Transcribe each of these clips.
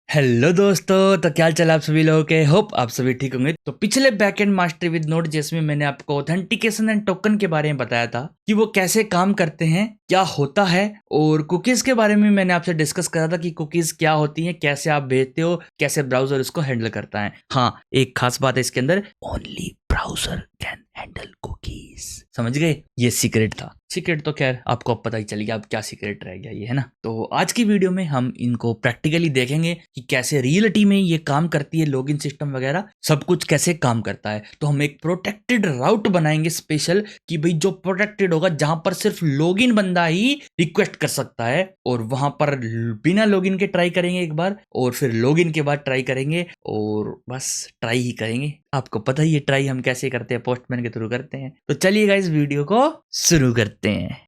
Hello दोस्तों, तो क्या हाल चाल आप सभी लोगों के। होप आप सभी ठीक होंगे। तो पिछले बैकएंड मास्टरी विद नोड जिसमें मैंने आपको ऑथेंटिकेशन एंड टोकन के बारे में बताया था कि वो कैसे काम करते हैं, क्या होता है, और कुकीज के बारे में मैंने आपसे डिस्कस करा था कि कुकीज क्या होती हैं, कैसे आप भेजते हो, कैसे ब्राउजर इसको हैंडल करता है। हाँ, एक खास बात है इसके अंदर, only browser can handle cookies. समझ गए, ये सीक्रेट था। सीक्रेट तो खैर आपको अब पता ही चल गया, अब क्या सीक्रेट रह गया ये, है ना। तो आज की वीडियो में हम इनको प्रैक्टिकली देखेंगे कि कैसे रियलिटी में ये काम करती है, लॉगिन सिस्टम वगैरह सब कुछ कैसे काम करता है। तो हम एक प्रोटेक्टेड राउट बनाएंगे स्पेशल, कि भाई जो प्रोटेक्टेड होगा, जहां पर सिर्फ लॉगिन बंदा ही रिक्वेस्ट कर सकता है, और वहां पर बिना लॉगिन के ट्राई करेंगे एक बार, और फिर लॉगिन के बाद ट्राई करेंगे, और बस ट्राई ही करेंगे। आपको पता ही है ट्राई हम कैसे करते हैं, पोस्टमैन के थ्रू करते हैं। तो चलिएगा इस वीडियो को शुरू करते हैं।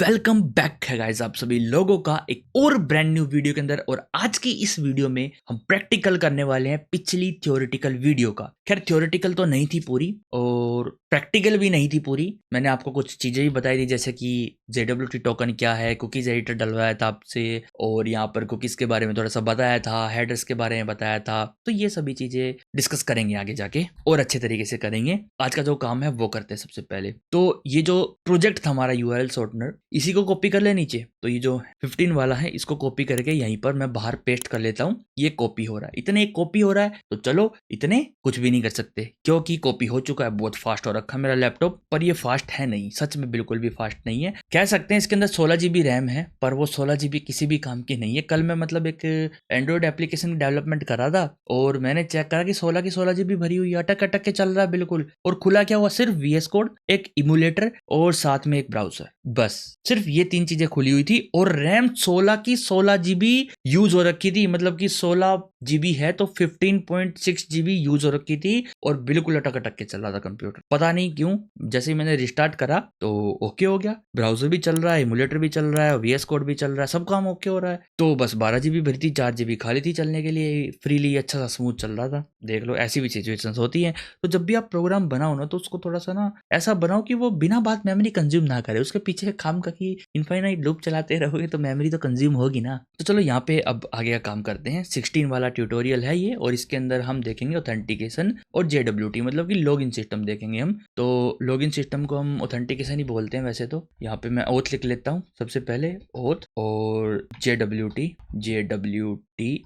वेलकम बैक है गाइस आप सभी लोगों का एक और ब्रांड न्यू वीडियो के अंदर। और आज की इस वीडियो में हम प्रैक्टिकल करने वाले हैं पिछली थ्योरेटिकल वीडियो का। खैर थ्योरेटिकल तो नहीं थी पूरी, और प्रैक्टिकल भी नहीं थी पूरी। मैंने आपको कुछ चीजें भी बताई थी, जैसे कि JWT टोकन क्या है, कुकीज एडिटर डलवाया था आपसे, और यहाँ पर कुकीज के बारे में थोड़ा सा बताया था, हेडर्स के बारे में बताया था। तो ये सभी चीजें डिस्कस करेंगे आगे जाके, और अच्छे तरीके से करेंगे। आज का जो काम है वो करते हैं सबसे पहले। तो ये जो प्रोजेक्ट था हमारा URL शॉर्टनर, इसी को कॉपी कर ले नीचे। तो ये जो 15 वाला है इसको कॉपी करके यहीं पर मैं बाहर पेस्ट कर लेता हूँ। ये कॉपी हो रहा है, इतने कॉपी हो रहा है, तो चलो इतने कुछ भी नहीं कर सकते क्योंकि कॉपी हो चुका है। बहुत फास्ट हो रखा है मेरा लैपटॉप, पर ये फास्ट है नहीं, सच में बिल्कुल भी फास्ट नहीं है। कह सकते हैं इसके अंदर 16 GB रैम है, पर वो 16 GB किसी भी काम की नहीं है। कल मैं मतलब एक एंड्रॉइड एप्लीकेशन डेवलपमेंट कर रहा था, और मैंने चेक करा कि 16 की 16 GB भरी हुई, अटक अटक के चल रहा है बिल्कुल। और खुला क्या हुआ, सिर्फ VS कोड, एक इमुलेटर, और साथ में एक ब्राउजर, बस सिर्फ ये 3 चीजें खुली हुई थी। और रैम 16 की 16 GB यूज हो रखी थी, मतलब कि 16 GB है तो 15.6 GB यूज हो रखी थी, और बिल्कुल अटक अटक के चल रहा था कंप्यूटर। पता नहीं क्यों, जैसे ही मैंने रिस्टार्ट करा तो ओके हो गया, ब्राउजर भी चल रहा है, इमुलेटर भी चल रहा है, VS कोड भी चल रहा है, सब काम ओके हो रहा है। तो बस 12 GB भरी थी, 4 GB खाली थी चलने के लिए फ्रीली, अच्छा सा स्मूथ चल रहा था। देख लो, ऐसी भी सिचुएशंस होती हैं। तो जब भी आप प्रोग्राम बनाओ ना, तो उसको थोड़ा सा ना ऐसा बनाओ कि वो बिना बात मेमोरी कंज्यूम ना करे। उसके पीछे काम का कि इनफाइनाइट लूप चलाते रहोगे तो मेमोरी तो कंज्यूम होगी ना। तो चलो यहाँ पे अब आगे का काम करते हैं। 16 वाला ट्यूटोरियल है ये, और इसके अंदर हम देखेंगे ऑथेंटिकेशन और JWT, मतलब कि लॉगिन सिस्टम देखेंगे हम। तो लॉगिन सिस्टम को हम ऑथेंटिकेशन ही बोलते हैं वैसे तो। यहाँ पे मैं ओथ लिख लेता हूँ सबसे पहले, ओथ, और JWT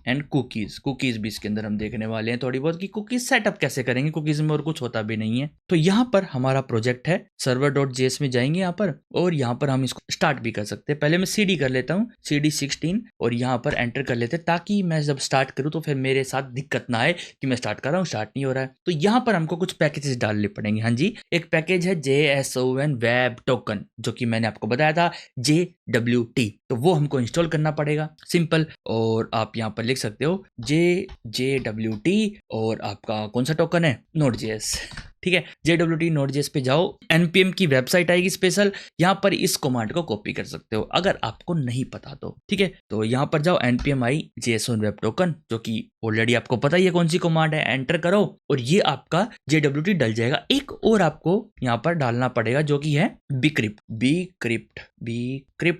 एंड कुकीज। कुकीज भी इसके अंदर हम देखने वाले हैं थोड़ी बहुत, कि कुकीज सेटअप कैसे करेंगे। कुकीज में और कुछ होता भी नहीं है। तो यहाँ पर हमारा प्रोजेक्ट है, server.js में जाएंगे यहाँ पर, और यहाँ पर हम इसको स्टार्ट भी कर सकते हैं। पहले मैं CD कर लेता हूँ, CD 16, और यहाँ पर एंटर कर लेते हैं, ताकि मैं जब स्टार्ट करूँ तो फिर मेरे साथ दिक्कत ना आए कि मैं स्टार्ट कर रहा हूँ, स्टार्ट नहीं हो रहा है। तो यहाँ पर हमको कुछ पैकेजेस डालने पड़ेंगे। हाँ जी, एक पैकेज है JSON वेब टोकन, जो कि मैंने आपको बताया था JWT, तो वो हमको इंस्टॉल करना पड़ेगा, सिंपल। और आप यहाँ पर लिख सकते हो JWT, और आपका कौन सा टोकन है, Node.js, ठीक है। JWT Node.js पे जाओ, npm की वेबसाइट आएगी स्पेशल, यहाँ पर इस कमांड को कॉपी कर सकते हो अगर आपको नहीं पता तो, ठीक है। तो यहाँ पर जाओ, npm i JSON web token, जो कि ऑलरेडी आपको पता ही है कौन सी कमांड है, एंटर करो, और ये आपका JWT डल जाएगा। एक और आपको यहाँ पर डालना पड़ेगा, जो कि है bcrypt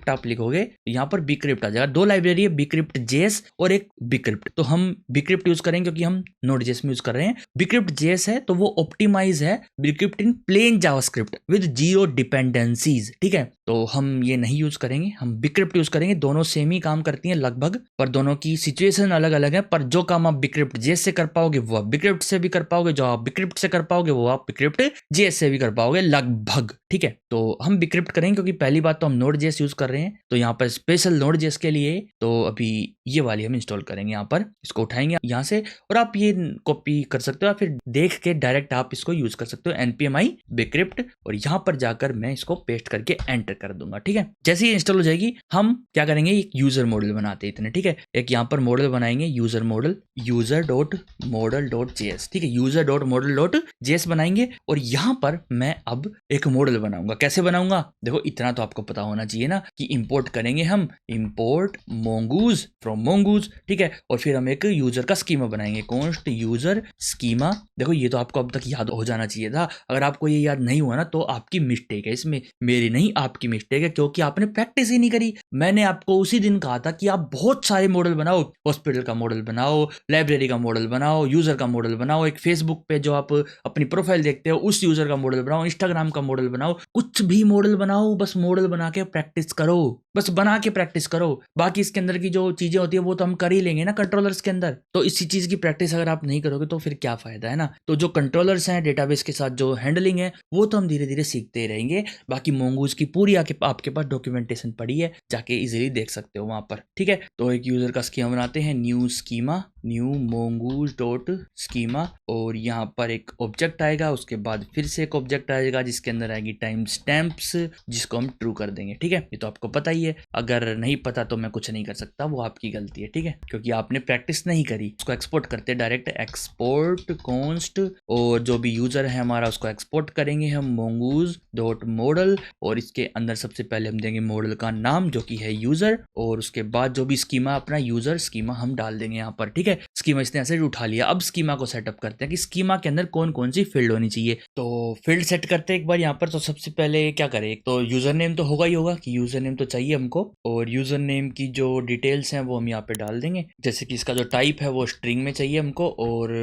आप लिखोगे, यहाँ पर bcrypt आ जाएगा। 2 लाइब्रेरी है, bcrypt.js और एक bcrypt। तो हम bcrypt यूज करेंगे क्योंकि हम Node.js में यूज कर रहे हैं। bcrypt.js है तो वो ऑप्टिमाइज है bcrypt in plain JavaScript with 0 dependencies, ठीक है। तो हम ये नहीं यूज करेंगे, हम bcrypt यूज करेंगे। दोनों सेम ही काम करती हैं लगभग, पर दोनों की सिचुएशन अलग अलग है। पर जो काम आप bcrypt.js से कर पाओगे वो आप bcrypt से भी कर पाओगे, जो आप bcrypt से कर पाओगे वो आप bcrypt.js से भी कर पाओगे लगभग, ठीक है। तो हम bcrypt करेंगे क्योंकि पहली बात तो हम Node.js यूज कर रहे हैं, तो यहाँ पर स्पेशल Node.js के लिए तो अभी ये वाली हम इंस्टॉल करेंगे। यहाँ पर इसको उठाएंगे यहाँ से, और आप ये कॉपी कर सकते हो, या फिर देख के डायरेक्ट आप इसको यूज कर सकते हो, npm i bcrypt, और यहाँ पर जाकर मैं इसको पेस्ट करके एंटर कर दूंगा, ठीक है। जैसे ही इंस्टॉल हो जाएगी, हम क्या करेंगे, एक यूजर मॉडल बनाते हैं इतने, ठीक है। एक यहाँ पर मॉडल बनाएंगे, यूजर मॉडल, user.model.js, ठीक है, user.model.js बनाएंगे। और यहाँ पर मैं अब एक मॉडल बनाऊंगा। कैसे बनाऊंगा? देखो इतना तो आपको पता होना चाहिए ना कि इंपोर्ट करेंगे हम, इंपोर्ट मोंगूज फ्रॉम मोंगूज, ठीक है, और फिर हम एक यूजर का स्कीमा बनाएंगे, कॉन्स्ट यूजर स्कीमा। देखो ये तो आपको अब तक याद हो जाना चाहिए था। अगर आपको ये याद नहीं हुआ ना तो आपकी मिस्टेक है, इसमें मेरी नहीं आपकी मिस्टेक है, क्योंकि आपने प्रैक्टिस ही नहीं करी। मैंने आपको उसी दिन कहा था कि आप बहुत सारे मॉडल बनाओ, हॉस्पिटल का मॉडल बनाओ, लाइब्रेरी का मॉडल बनाओ, यूजर का मॉडल बनाओ, एक फेसबुक पे जो आप अपनी प्रोफाइल देखते हो उस यूजर का मॉडल बनाओ, इंस्टाग्राम का मॉडल बनाओ, कुछ भी मॉडल बनाओ, बस मॉडल बना के प्रैक्टिस करो, बस बना के प्रैक्टिस करो। बाकी इसके अंदर की जो चीजें होती है वो तो हम कर ही लेंगे ना कंट्रोलर्स के अंदर। तो इसी चीज की प्रैक्टिस अगर आप नहीं करोगे तो फिर क्या फायदा है ना। तो जो कंट्रोलर्स हैं डेटाबेस के साथ जो हैंडलिंग है वो तो हम धीरे धीरे सीखते ही रहेंगे। बाकी मोंगूज की पूरी आपके पास डॉक्यूमेंटेशन पड़ी है, जाके इजीली देख सकते हो वहां पर, ठीक है। तो एक यूजर का स्कीमा बनाते हैं, new schema, new mongoose dot schema, और यहाँ पर एक ऑब्जेक्ट आएगा, उसके बाद फिर से एक ऑब्जेक्ट आएगा जिसके अंदर आएगी टाइम स्टैम्प्स, जिसको हम ट्रू कर देंगे, ठीक है। ये तो आपको पता ही है, अगर नहीं पता तो मैं कुछ नहीं कर सकता, वो आपकी गलती है, ठीक है, क्योंकि आपने प्रैक्टिस नहीं करी। उसको एक्सपोर्ट करते हैं डायरेक्ट, एक्सपोर्ट कॉन्स्ट, और जो भी यूजर है हमारा उसको एक्सपोर्ट करेंगे हम मोंगूज डॉट मॉडल, और इसके अंदर सबसे पहले हम देंगे मॉडल का नाम जो कि है यूजर, और उसके बाद जो भी स्कीमा अपना यूजर स्कीमा हम डाल देंगे यहाँ पर, ठीक है। स्कीमा इसने ऐसे उठा लिया। अब स्कीमा को सेटअप करते हैं कि स्कीमा के अंदर कौन कौन सी फील्ड होनी चाहिए। तो फील्ड सेट करते हैं एक बार यहाँ पर। तो सबसे पहले क्या करें, एक तो यूजर नेम तो होगा ही होगा कि यूजर नेम तो चाहिए हमको, और यूजर नेम की जो डिटेल्स हैं वो हम यहाँ पे डाल देंगे, जैसे कि इसका जो टाइप है वो स्ट्रिंग में चाहिए हमको, और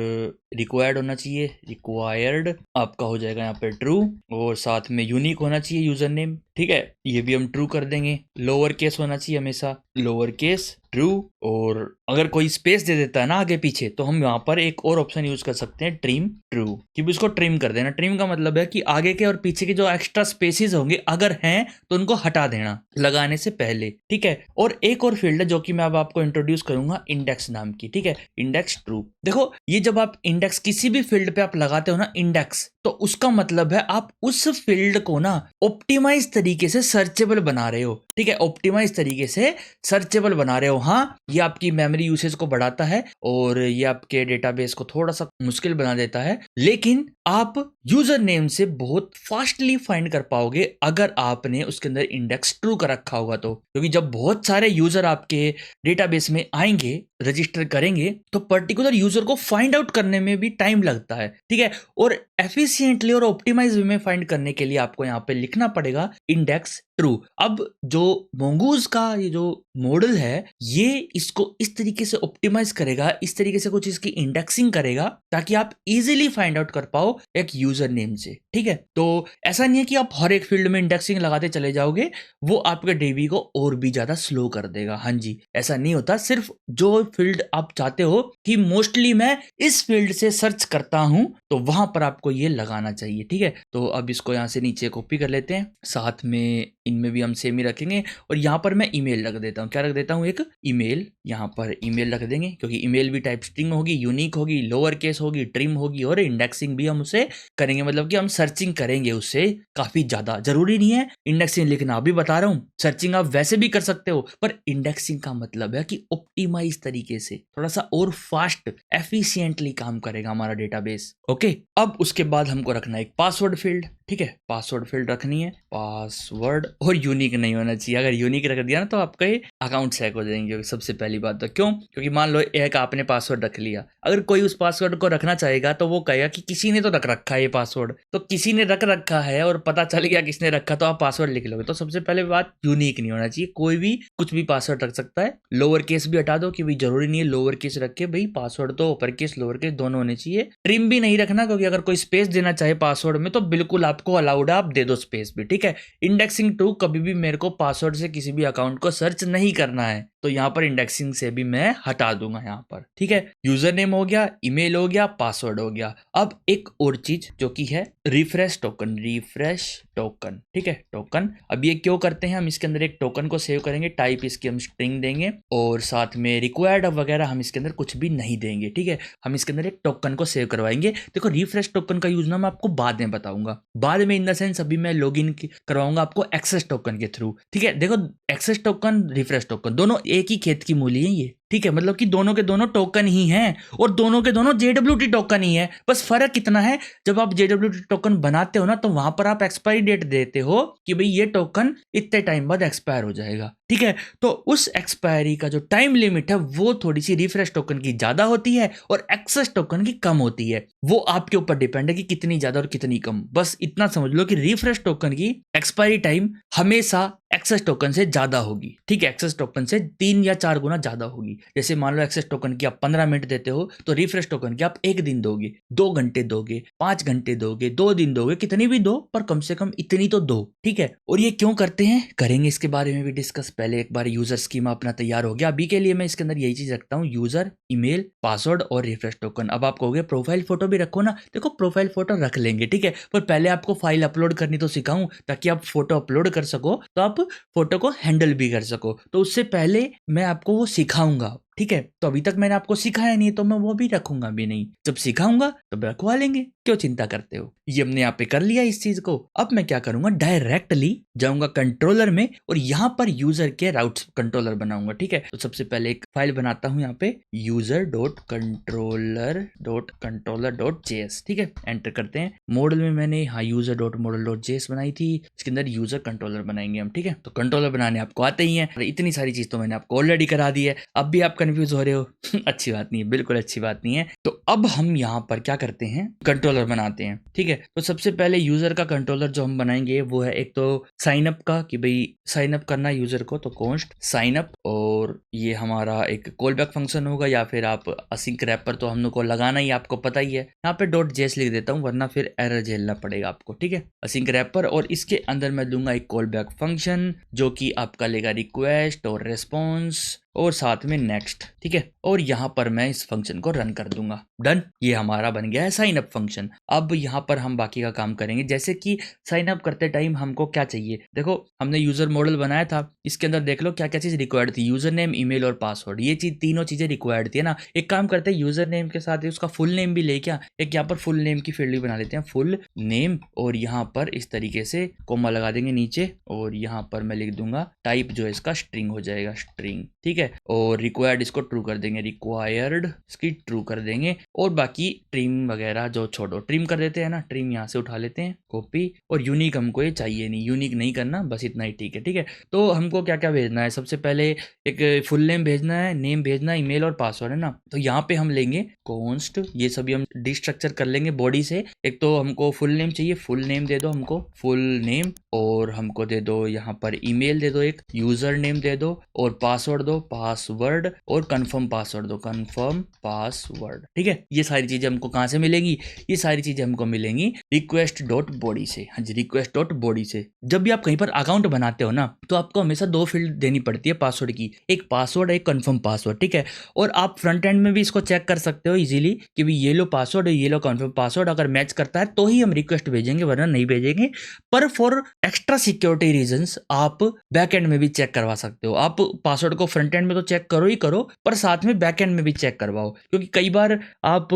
रिक्वायर्ड होना चाहिए, रिक्वायर्ड आपका हो जाएगा यहाँ पे ट्रू, और साथ में यूनिक होना चाहिए यूजर नेम, ठीक है, ये भी हम ट्रू कर देंगे। लोअर केस होना चाहिए हमेशा, लोअर केस ट्रू, और अगर कोई स्पेस दे देता है ना आगे पीछे तो हम यहाँ पर एक और ऑप्शन यूज कर सकते हैं, ट्रिम ट्रू, कि उसको ट्रिम कर देना। ट्रिम का मतलब है कि आगे के और पीछे के जो एक्स्ट्रा स्पेसेस होंगे अगर हैं तो उनको हटा देना लगाने से पहले, ठीक है। और एक और फील्ड है जो कि मैं अब आपको इंट्रोड्यूस करूंगा, इंडेक्स नाम की, ठीक है, इंडेक्स ट्रू। देखो ये जब आप इंडेक्स किसी भी फील्ड पे आप लगाते हो ना इंडेक्स, तो उसका मतलब है आप उस फील्ड को ना ऑप्टिमाइज तरीके से सर्चेबल बना रहे हो, ठीक है, ऑप्टिमाइज तरीके से सर्चेबल बना रहे हो। हाँ, ये आपकी मेमोरी यूसेज को बढ़ाता है और ये आपके डेटाबेस को थोड़ा सा मुश्किल बना देता है, लेकिन आप यूजर नेम से बहुत फास्टली फाइंड कर पाओगे अगर आपने उसके अंदर इंडेक्स ट्रू कर रखा होगा तो, क्योंकि जब बहुत सारे यूजर आपके डेटाबेस में आएंगे रजिस्टर करेंगे तो पर्टिकुलर यूजर को फाइंड आउट करने में भी टाइम लगता है, ठीक है, और एफिशिएंटली और ऑप्टिमाइज वे में फाइंड करने के लिए आपको यहाँ पे लिखना पड़ेगा इंडेक्स ट्रू। अब जो मोंगूज का ये जो मॉडल है ये इसको इस तरीके से ऑप्टिमाइज करेगा, इस तरीके से कुछ इसकी इंडेक्सिंग करेगा ताकि आप इजीली फाइंड आउट कर पाओ एक यूजर नेम से, ठीक है। तो ऐसा नहीं है कि आप हर एक फील्ड में इंडेक्सिंग लगाते चले जाओगे, वो आपके डीबी को और भी ज्यादा स्लो कर देगा। हाँ जी, ऐसा नहीं होता, सिर्फ जो फील्ड आप चाहते हो कि मोस्टली मैं इस फील्ड से सर्च करता हूं तो वहां पर आपको ये लगाना चाहिए, ठीक है। तो अब इसको यहां से नीचे कॉपी कर लेते हैं, साथ में इनमें भी हम सेम ही रखेंगे, और यहाँ पर मैं ईमेल रख देता हूँ। क्या रख देता हूँ? एक ईमेल, यहाँ पर ईमेल रख देंगे क्योंकि ईमेल भी टाइप स्ट्रिंग होगी, यूनिक होगी, लोअर केस होगी, ट्रिम होगी, और इंडेक्सिंग भी हम उसे करेंगे, मतलब कि हम सर्चिंग करेंगे उससे काफी ज्यादा। जरूरी नहीं है इंडेक्सिंग लिखना, अभी बता रहा हूँ, सर्चिंग आप वैसे भी कर सकते हो, पर इंडेक्सिंग का मतलब है कि ऑप्टिमाइज तरीके से थोड़ा सा और फास्ट एफिशिएंटली काम करेगा हमारा डेटाबेस। ओके, अब उसके बाद हमको रखना है एक पासवर्ड फील्ड, ठीक है, पासवर्ड फील्ड रखनी है, पासवर्ड, और यूनिक नहीं होना चाहिए। अगर यूनिक रख दिया ना तो आपका अकाउंट हैक हो जाएंगे, सबसे पहली बात तो। क्यों? क्योंकि मान लो एक आपने पासवर्ड रख लिया, अगर कोई उस पासवर्ड को रखना चाहेगा तो वो कहेगा कि किसी ने तो रख रखा है ये पासवर्ड, तो किसी ने रख रखा है और पता चल गया किसने रखा तो आप पासवर्ड लिख लोगे। तो सबसे पहले बात यूनिक नहीं होना चाहिए, कोई भी कुछ भी पासवर्ड रख सकता है। लोअर केस भी हटा दो कि भाई जरूरी नहीं है लोअर केस रख के, भाई पासवर्ड तो अपर केस लोअर केस दोनों होने चाहिए। ट्रिम भी नहीं रखना क्योंकि अगर कोई स्पेस देना चाहे पासवर्ड में तो बिल्कुल आपको अलाउड है, आप दे दो स्पेस भी, ठीक है। इंडेक्सिंग टू, कभी भी मेरे को पासवर्ड से किसी भी अकाउंट को सर्च नहीं करना है तो यहाँ पर इंडेक्सिंग से भी मैं हटा दूंगा यहाँ पर, ठीक है। यूजर नेम हो गया, ईमेल हो गया, पासवर्ड हो गया। अब एक और चीज जो कि है रिफ्रेश टोकन, रिफ्रेश टोकन, ठीक है, टोकन। अब ये क्यों करते हैं, हम इसके अंदर एक टोकन को सेव करेंगे, टाइप इसकी हम स्ट्रिंग देंगे, और साथ में रिक्वायर्ड वगैरह हम इसके अंदर कुछ भी नहीं देंगे, ठीक है। हम इसके अंदर एक टोकन को सेव करवाएंगे। देखो रिफ्रेश टोकन का यूज ना मैं आपको बाद में बताऊंगा, बाद में इन द सेंस अभी मैं लॉगिन करवाऊंगा आपको एक्सेस टोकन के थ्रू, ठीक है। देखो एक्सेस टोकन, रिफ्रेश टोकन दोनों एक ही खेत की मूली है ये, ठीक है, मतलब कि दोनों के दोनों टोकन ही हैं और दोनों के दोनों JWT टोकन ही है। बस फर्क कितना है, जब आप JWT टोकन बनाते हो ना तो वहां पर आप एक्सपायरी डेट देते हो कि भाई ये टोकन इतने टाइम बाद एक्सपायर हो जाएगा, ठीक है। तो उस एक्सपायरी का जो टाइम लिमिट है वो थोड़ी सी रिफ्रेश टोकन की ज्यादा होती है और एक्सेस टोकन की कम होती है। वो आपके ऊपर डिपेंड है कि कितनी ज्यादा और कितनी कम। बस इतना समझ लो कि रिफ्रेश टोकन की एक्सपायरी टाइम हमेशा एक्सेस टोकन से ज्यादा होगी, ठीक है। एक्सेस टोकन से 3 या 4 गुना ज्यादा होगी। जैसे मान लो एक्सेस टोकन की आप 15 मिनट देते हो तो रिफ्रेश टोकन की आप 1 दिन दोगे, 2 घंटे दोगे, 5 घंटे दोगे, 2 दिन दोगे, कितनी भी दो पर कम से कम इतनी तो दो, ठीक है। और ये क्यों करते हैं करेंगे इसके बारे में भी डिस्कस। पहले एक बार यूजर स्कीमा अपना तैयार हो गया। अभी के लिए मैं इसके अंदर यही चीज रखता हूँ, यूजर, ईमेल, पासवर्ड और रिफ्रेश टोकन। अब आप कहोगे प्रोफाइल फोटो भी रखो ना, देखो प्रोफाइल फोटो रख लेंगे, ठीक है, पर पहले आपको फाइल अपलोड करनी तो सिखाऊं ताकि आप फोटो अपलोड कर सको, तो आप फोटो को हैंडल भी कर सको। तो उससे पहले मैं आपको वो सिखाऊंगा, ठीक है। तो अभी तक मैंने आपको सिखाया नहीं तो मैं वो भी रखूंगा भी नहीं, जब सिखाऊंगा तब रखवा लेंगे, क्यों चिंता करते हो। ये हमने यहाँ पे कर लिया इस चीज को। अब मैं क्या करूंगा, डायरेक्टली जाऊंगा कंट्रोलर में और यहाँ पर यूजर के राउट्स कंट्रोलर बनाऊंगा, ठीक है। तो सबसे पहले एक फाइल बनाता हूँ यहाँ पे user.controller.controller.js, ठीक है। एंटर करते हैं। मॉडल में मैंने हाँ user.model.js बनाई थी, इसके अंदर यूजर कंट्रोलर बनाएंगे हम, ठीक है। तो कंट्रोलर बनाने आपको आते ही है, इतनी सारी चीज तो मैंने आपको ऑलरेडी करा दी है। अब भी आप कंफ्यूज हो रहे हो अच्छी बात नहीं है, बिल्कुल अच्छी बात नहीं है। तो अब हम यहाँ पर क्या करते हैं, कंट्रोलर बनाते हैं, ठीक है। तो सबसे पहले यूजर का कंट्रोलर जो हम बनाएंगे वो है एक तो साइन अप का, कि भाई साइन अप करना यूजर को, तो कॉन्स्ट साइन अप, और ये हमारा एक कॉल बैक फंक्शन होगा या फिर आप असिंक रैपर तो हम लोग को लगाना ही, आपको पता ही है। यहाँ पे .js लिख देता हूँ वरना फिर एरर झेलना पड़ेगा आपको, ठीक है। असिंक रैपर, और इसके अंदर मैं दूंगा एक कॉल बैक फंक्शन जो कि आपका लेगा रिक्वेस्ट और रेस्पॉन्स और साथ में नेक्स्ट, ठीक है। और यहाँ पर मैं इस फंक्शन को रन कर दूंगा। डन, ये हमारा बन गया है साइन अप फंक्शन। अब यहाँ पर हम बाकी का काम करेंगे, जैसे कि साइन अप करते टाइम हमको क्या चाहिए, देखो हमने यूजर मॉडल बनाया था, इसके अंदर देख लो क्या क्या चीज रिक्वायर्ड थी, यूजर नेम, ईमेल और पासवर्ड, ये चीज तीनों चीजें रिक्वायर्ड थी ना। एक काम करते हैं, यूजर नेम के साथ उसका फुल नेम भी ले, क्या एक यहाँ पर फुल नेम की फील्ड भी बना लेते हैं, फुल नेम, और यहाँ पर इस तरीके से कोमा लगा देंगे नीचे, और यहाँ पर मैं लिख दूंगा टाइप जो है इसका स्ट्रिंग हो जाएगा, स्ट्रिंग, ठीक है। और रिक्वायर्ड इसको ट्रू कर देंगे, रिक्वायर्ड इसकी ट्रू कर देंगे, और बाकी ट्रिम वगैरह जो छोड़ो, ट्रिम कर देते हैं ना, ट्रिम यहाँ से उठा लेते हैं, कॉपी, और यूनिक हमको ये चाहिए नहीं, यूनिक नहीं करना, बस इतना ही, ठीक है, ठीक है। तो हमको क्या क्या भेजना है, सबसे पहले एक फुल नेम भेजना है, नेम भेजना है, ईमेल और पासवर्ड है ना। तो यहाँ पे हम लेंगे कॉन्स्ट, ये सभी हम डिस्ट्रक्चर कर लेंगे बॉडी से। एक तो हमको फुल नेम चाहिए, फुल नेम दे दो हमको, फुल नेम, और हमको दे दो यहाँ पर ईमेल दे दो, एक यूजर नेम दे दो, और पासवर्ड दो, पासवर्ड, और कंफर्म पासवर्ड दो, कंफर्म पासवर्ड, ठीक है। ये सारी चीजें हमको कहाँ से मिलेंगी, ये सारी चीजें हमको मिलेंगी रिक्वेस्ट डॉट बॉडी से। हाँ जी, रिक्वेस्ट डॉट बॉडी से। जब भी आप कहीं पर अकाउंट बनाते हो ना तो आपको हमेशा 2 फील्ड देनी पड़ती है पासवर्ड की, एक पासवर्ड, एक कंफर्म पासवर्ड, ठीक है। और आप फ्रंट एंड में भी इसको चेक कर सकते हो इजीली कि भी ये लो पासवर्ड है, ये लो कंफर्म पासवर्ड, अगर मैच करता है तो ही हम रिक्वेस्ट भेजेंगे वरना नहीं भेजेंगे। पर फॉर एक्स्ट्रा सिक्योरिटी रीजंस आप बैक एंड में भी चेक करवा सकते हो। आप पासवर्ड को फ्रंट एंड में तो चेक करो ही करो, पर साथ में बैक एंड में भी चेक करवाओ, क्योंकि कई बार आप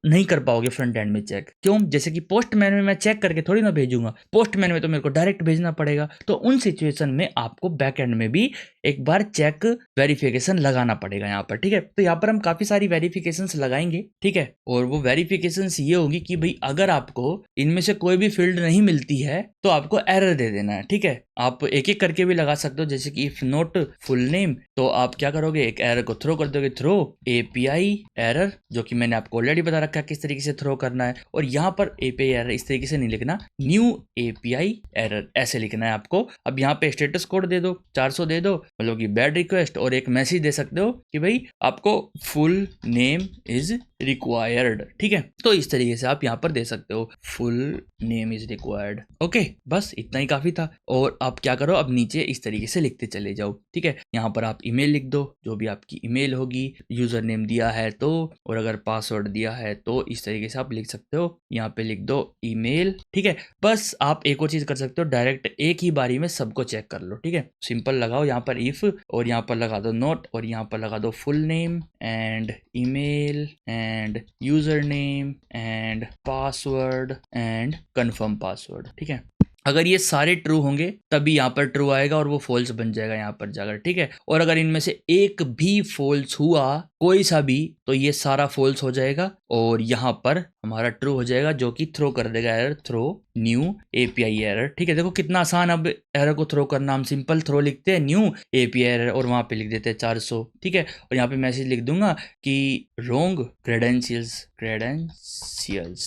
नहीं कर पाओगे फ्रंट एंड में चेक। क्यों, जैसे कि पोस्टमैन में मैं चेक करके थोड़ी ना भेजूंगा, पोस्टमैन में तो मेरे को डायरेक्ट भेजना पड़ेगा। तो उन सिचुएशन में आपको बैक एंड में भी एक बार चेक वेरिफिकेशन लगाना पड़ेगा यहाँ पर, ठीक है। तो यहाँ पर हम काफी सारी वेरिफिकेशंस लगाएंगे, ठीक है। और वो वेरिफिकेशंस ये होगी कि भाई अगर आपको इनमें से कोई भी फील्ड नहीं मिलती है तो आपको एरर दे देना है, ठीक है। आप एक एक करके भी लगा सकते हो, जैसे कि इफ नॉट फुल नेम, तो आप क्या करोगे, एक एरर को थ्रो कर दोगे, थ्रो एपीआई एरर, जो कि मैंने आपको ऑलरेडी बता रखा है किस तरीके से थ्रो करना है। और यहाँ पर एपीआई एरर इस तरीके से नहीं लिखना, न्यू एपीआई एरर ऐसे लिखना है आपको। अब यहाँ पे स्टेटस कोड दे दो, 400 दे दो, मतलब कि बैड रिक्वेस्ट, और एक मैसेज दे सकते हो कि भाई आपको फुल नेम इज रिक्वायर्ड, ठीक है। तो इस तरीके से आप यहाँ पर दे सकते हो, full name is required, okay. बस इतना ही काफी था। और आप क्या करो, अब नीचे इस तरीके से लिखते चले जाओ, ठीक है। यहाँ पर आप ईमेल लिख दो, जो भी आपकी ईमेल होगी, यूजर नेम दिया है तो, और अगर पासवर्ड दिया है तो इस तरीके से आप लिख सकते हो। यहाँ पे लिख दो ईमेल, ठीक है। बस आप एक और चीज कर सकते हो, डायरेक्ट एक ही बारी में सबको चेक कर लो, ठीक है। सिंपल लगाओ यहाँ पर इफ, और यहाँ पर लगा दो नोट, और यहाँ पर लगा दो full name and email and user name and password and confirm password, ठीक है। अगर ये सारे ट्रू होंगे तभी यहाँ पर ट्रू आएगा और वो फॉल्स बन जाएगा यहाँ पर जाकर, ठीक है। और अगर इनमें से एक भी फॉल्स हुआ, कोई सा भी, तो ये सारा फॉल्स हो जाएगा और यहाँ पर हमारा ट्रू हो जाएगा, जो कि थ्रो कर देगा error, throw new API error, ठीक है। देखो कितना आसान अब एरर को थ्रो करना, हम सिंपल थ्रो लिखते हैं न्यू एपीआई एरर और वहां पे लिख देते हैं 400, ठीक है। और यहाँ पे मैसेज लिख दूंगा कि रोंग क्रेडेंशियल्स,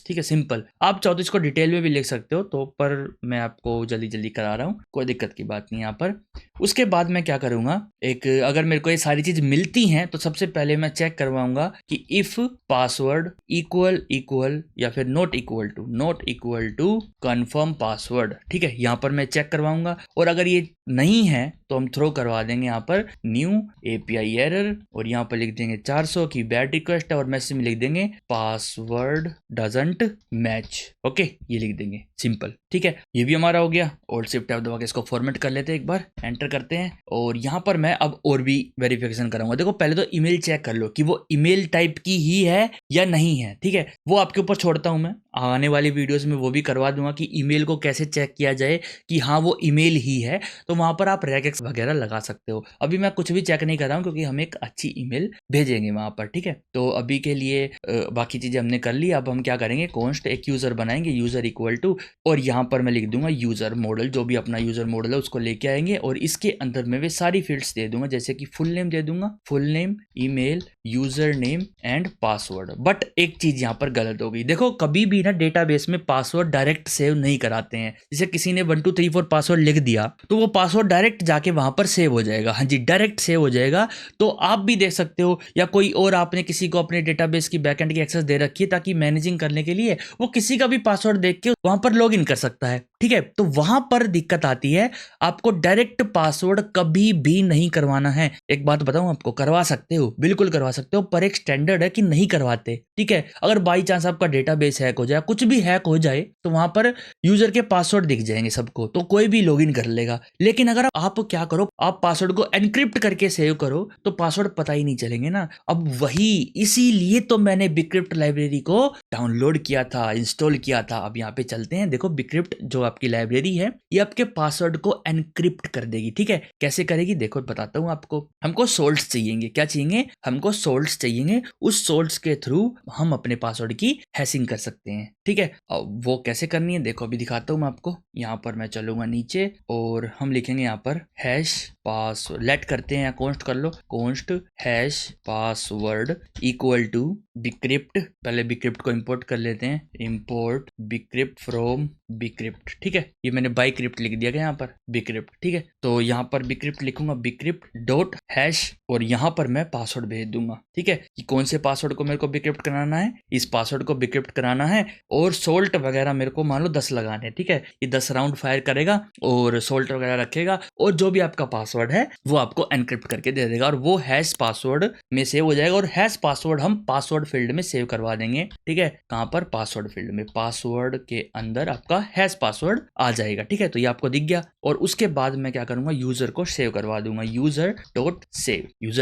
ठीक है, सिंपल। आप चाहो तो इसको डिटेल में भी लिख सकते हो, तो पर मैं आपको जल्दी जल्दी करा रहा हूँ, कोई दिक्कत की बात नहीं यहाँ पर। उसके बाद मैं क्या करूंगा, एक अगर मेरे को ये सारी चीज मिलती हैं तो सबसे पहले मैं चेक करवाऊंगा कि इफ पासवर्ड इक्वल इक्वल या फिर not equal to confirm password, ठीक है। यहाँ पर मैं चेक करवाऊंगा और अगर ये नहीं है तो हम थ्रो करवा देंगे यहाँ पर न्यू एपीआई एरर और यहाँ पर लिख देंगे 400 की बैड रिक्वेस्ट है और मैसेज में लिख देंगे पासवर्ड डजंट मैच, ओके, ये लिख देंगे, सिंपल, ठीक है। ये भी हमारा हो गया। और शिफ्ट टैब दबा के इसको फॉर्मेट कर लेते हैं, एक बार एंटर करते हैं और यहाँ पर मैं अब और भी वेरिफिकेशन कराऊंगा। देखो पहले तो ईमेल चेक कर लो कि वो ईमेल टाइप की ही है या नहीं है, ठीक है। वो आपके ऊपर छोड़ता हूं मैं, आने वाली वीडियोस में वो भी करवा दूंगा कि ईमेल को कैसे चेक किया जाए कि हाँ वो ईमेल ही है, तो वहां पर आप रेगेक्स वगैरह लगा सकते हो। अभी मैं कुछ भी चेक नहीं कर रहा हूँ क्योंकि हम एक अच्छी ईमेल भेजेंगे वहां पर, ठीक है। तो अभी के लिए बाकी चीजें हमने कर ली। अब हम क्या करेंगे, कॉन्स्ट एक यूजर बनाएंगे, यूजर इक्वल टू, और यहाँ पर मैं लिख दूंगा यूजर मॉडल, जो भी अपना यूजर मॉडल है उसको लेके आएंगे और इसके अंदर में वे सारी फील्ड्स दे दूंगा, जैसे कि फुल नेम दे दूंगा, full name, email, user name and password. But एक चीज यहाँ पर गलत हो गई, देखो कभी भी ना डेटाबेस में पासवर्ड डायरेक्ट सेव नहीं कराते हैं। जैसे किसी ने 1 2 3 4 पासवर्ड लिख दिया तो वो पासवर्ड डायरेक्ट जाके वहां पर सेव हो जाएगा, हाँ जी, डायरेक्ट सेव हो जाएगा। तो आप भी देख सकते हो या कोई और आपने किसी को अपने डेटाबेस की बैकएंड की एक्सेस दे रखी है ताकि मैनेजिंग करने के लिए वो किसी का भी पासवर्ड देख के वहां पर लॉग इन कर सकता है, ठीक है। तो वहां पर दिक्कत आती है, आपको डायरेक्ट पासवर्ड कभी भी नहीं करवाना है। एक बात बताऊं आपको, करवा सकते हो, बिल्कुल करवा सकते हो, पर एक स्टैंडर्ड है कि नहीं करवाते, ठीक है। अगर बाई चांस आपका डेटाबेस हैक हो जाए, कुछ भी हैक हो जाए, तो वहां पर यूजर के पासवर्ड दिख जाएंगे सबको, तो कोई भी लॉगिन कर लेगा। लेकिन अगर आप क्या करो, आप पासवर्ड को एनक्रिप्ट करके सेव करो तो पासवर्ड पता ही नहीं चलेंगे ना। अब वही इसीलिए तो मैंने बिक्रिप्ट लाइब्रेरी को डाउनलोड किया था, इंस्टॉल किया था। अब यहाँ पे चलते हैं, देखो बिक्रिप्ट जो आपकी लाइब्रेरी है ये आपके पासवर्ड को एनक्रिप्ट कर देगी, ठीक है। कैसे करेगी देखो बताता हूँ आपको। हमको सोल्ट्स चाहिए, क्या चाहिए, हमको सोल्ट्स चाहिए। उस सोल्ट्स के थ्रू हम अपने पासवर्ड की हैशिंग कर सकते हैं, ठीक है। अब वो कैसे करनी है देखो अभी दिखाता हूँ मैं आपको। यहाँ पर मैं चलूंगा नीचे और हम लिखेंगे यहाँ पर हैश पासवर्ड, लेट करते हैं या कॉन्स्ट कर लो, const hash password equal to bcrypt. पहले बिक्रिप्ट को इंपोर्ट कर लेते हैं, इंपोर्ट बिक्रिप्ट फ्रॉम बिक्रिप्ट, ठीक है। ये मैंने बाई क्रिप्ट लिख दिया गया यहाँ पर बिक्रिप्ट, ठीक है। तो यहाँ पर बिक्रिप्ट लिखूंगा, बिक्रिप्ट डॉट हैश, और यहाँ पर मैं पासवर्ड भेज दूंगा, ठीक है। कि कौन से पासवर्ड को मेरे को बिक्रिप्ट कराना है, इस पासवर्ड को बिक्रिप्ट कराना है और सोल्ट वगैरह मेरे को मान लो 10 लगाने हैं, ठीक है। ये 10 राउंड फायर करेगा और सोल्ट वगैरह रखेगा और जो भी आपका पासवर्ड है वो आपको एनक्रिप्ट करके दे देगा और वो हैश पासवर्ड में सेव हो जाएगा। और हैश पासवर्ड हम पासवर्ड फील्ड में सेव करवा देंगे, ठीक है। कहां पर, पासवर्ड फील्ड में, पासवर्ड के अंदर आपका हैश पासवर्ड आ जाएगा, ठीक है। तो ये आपको दिख गया और उसके बाद मैं क्या करूंगा, यूजर को सेव करवा दूंगा, यूजर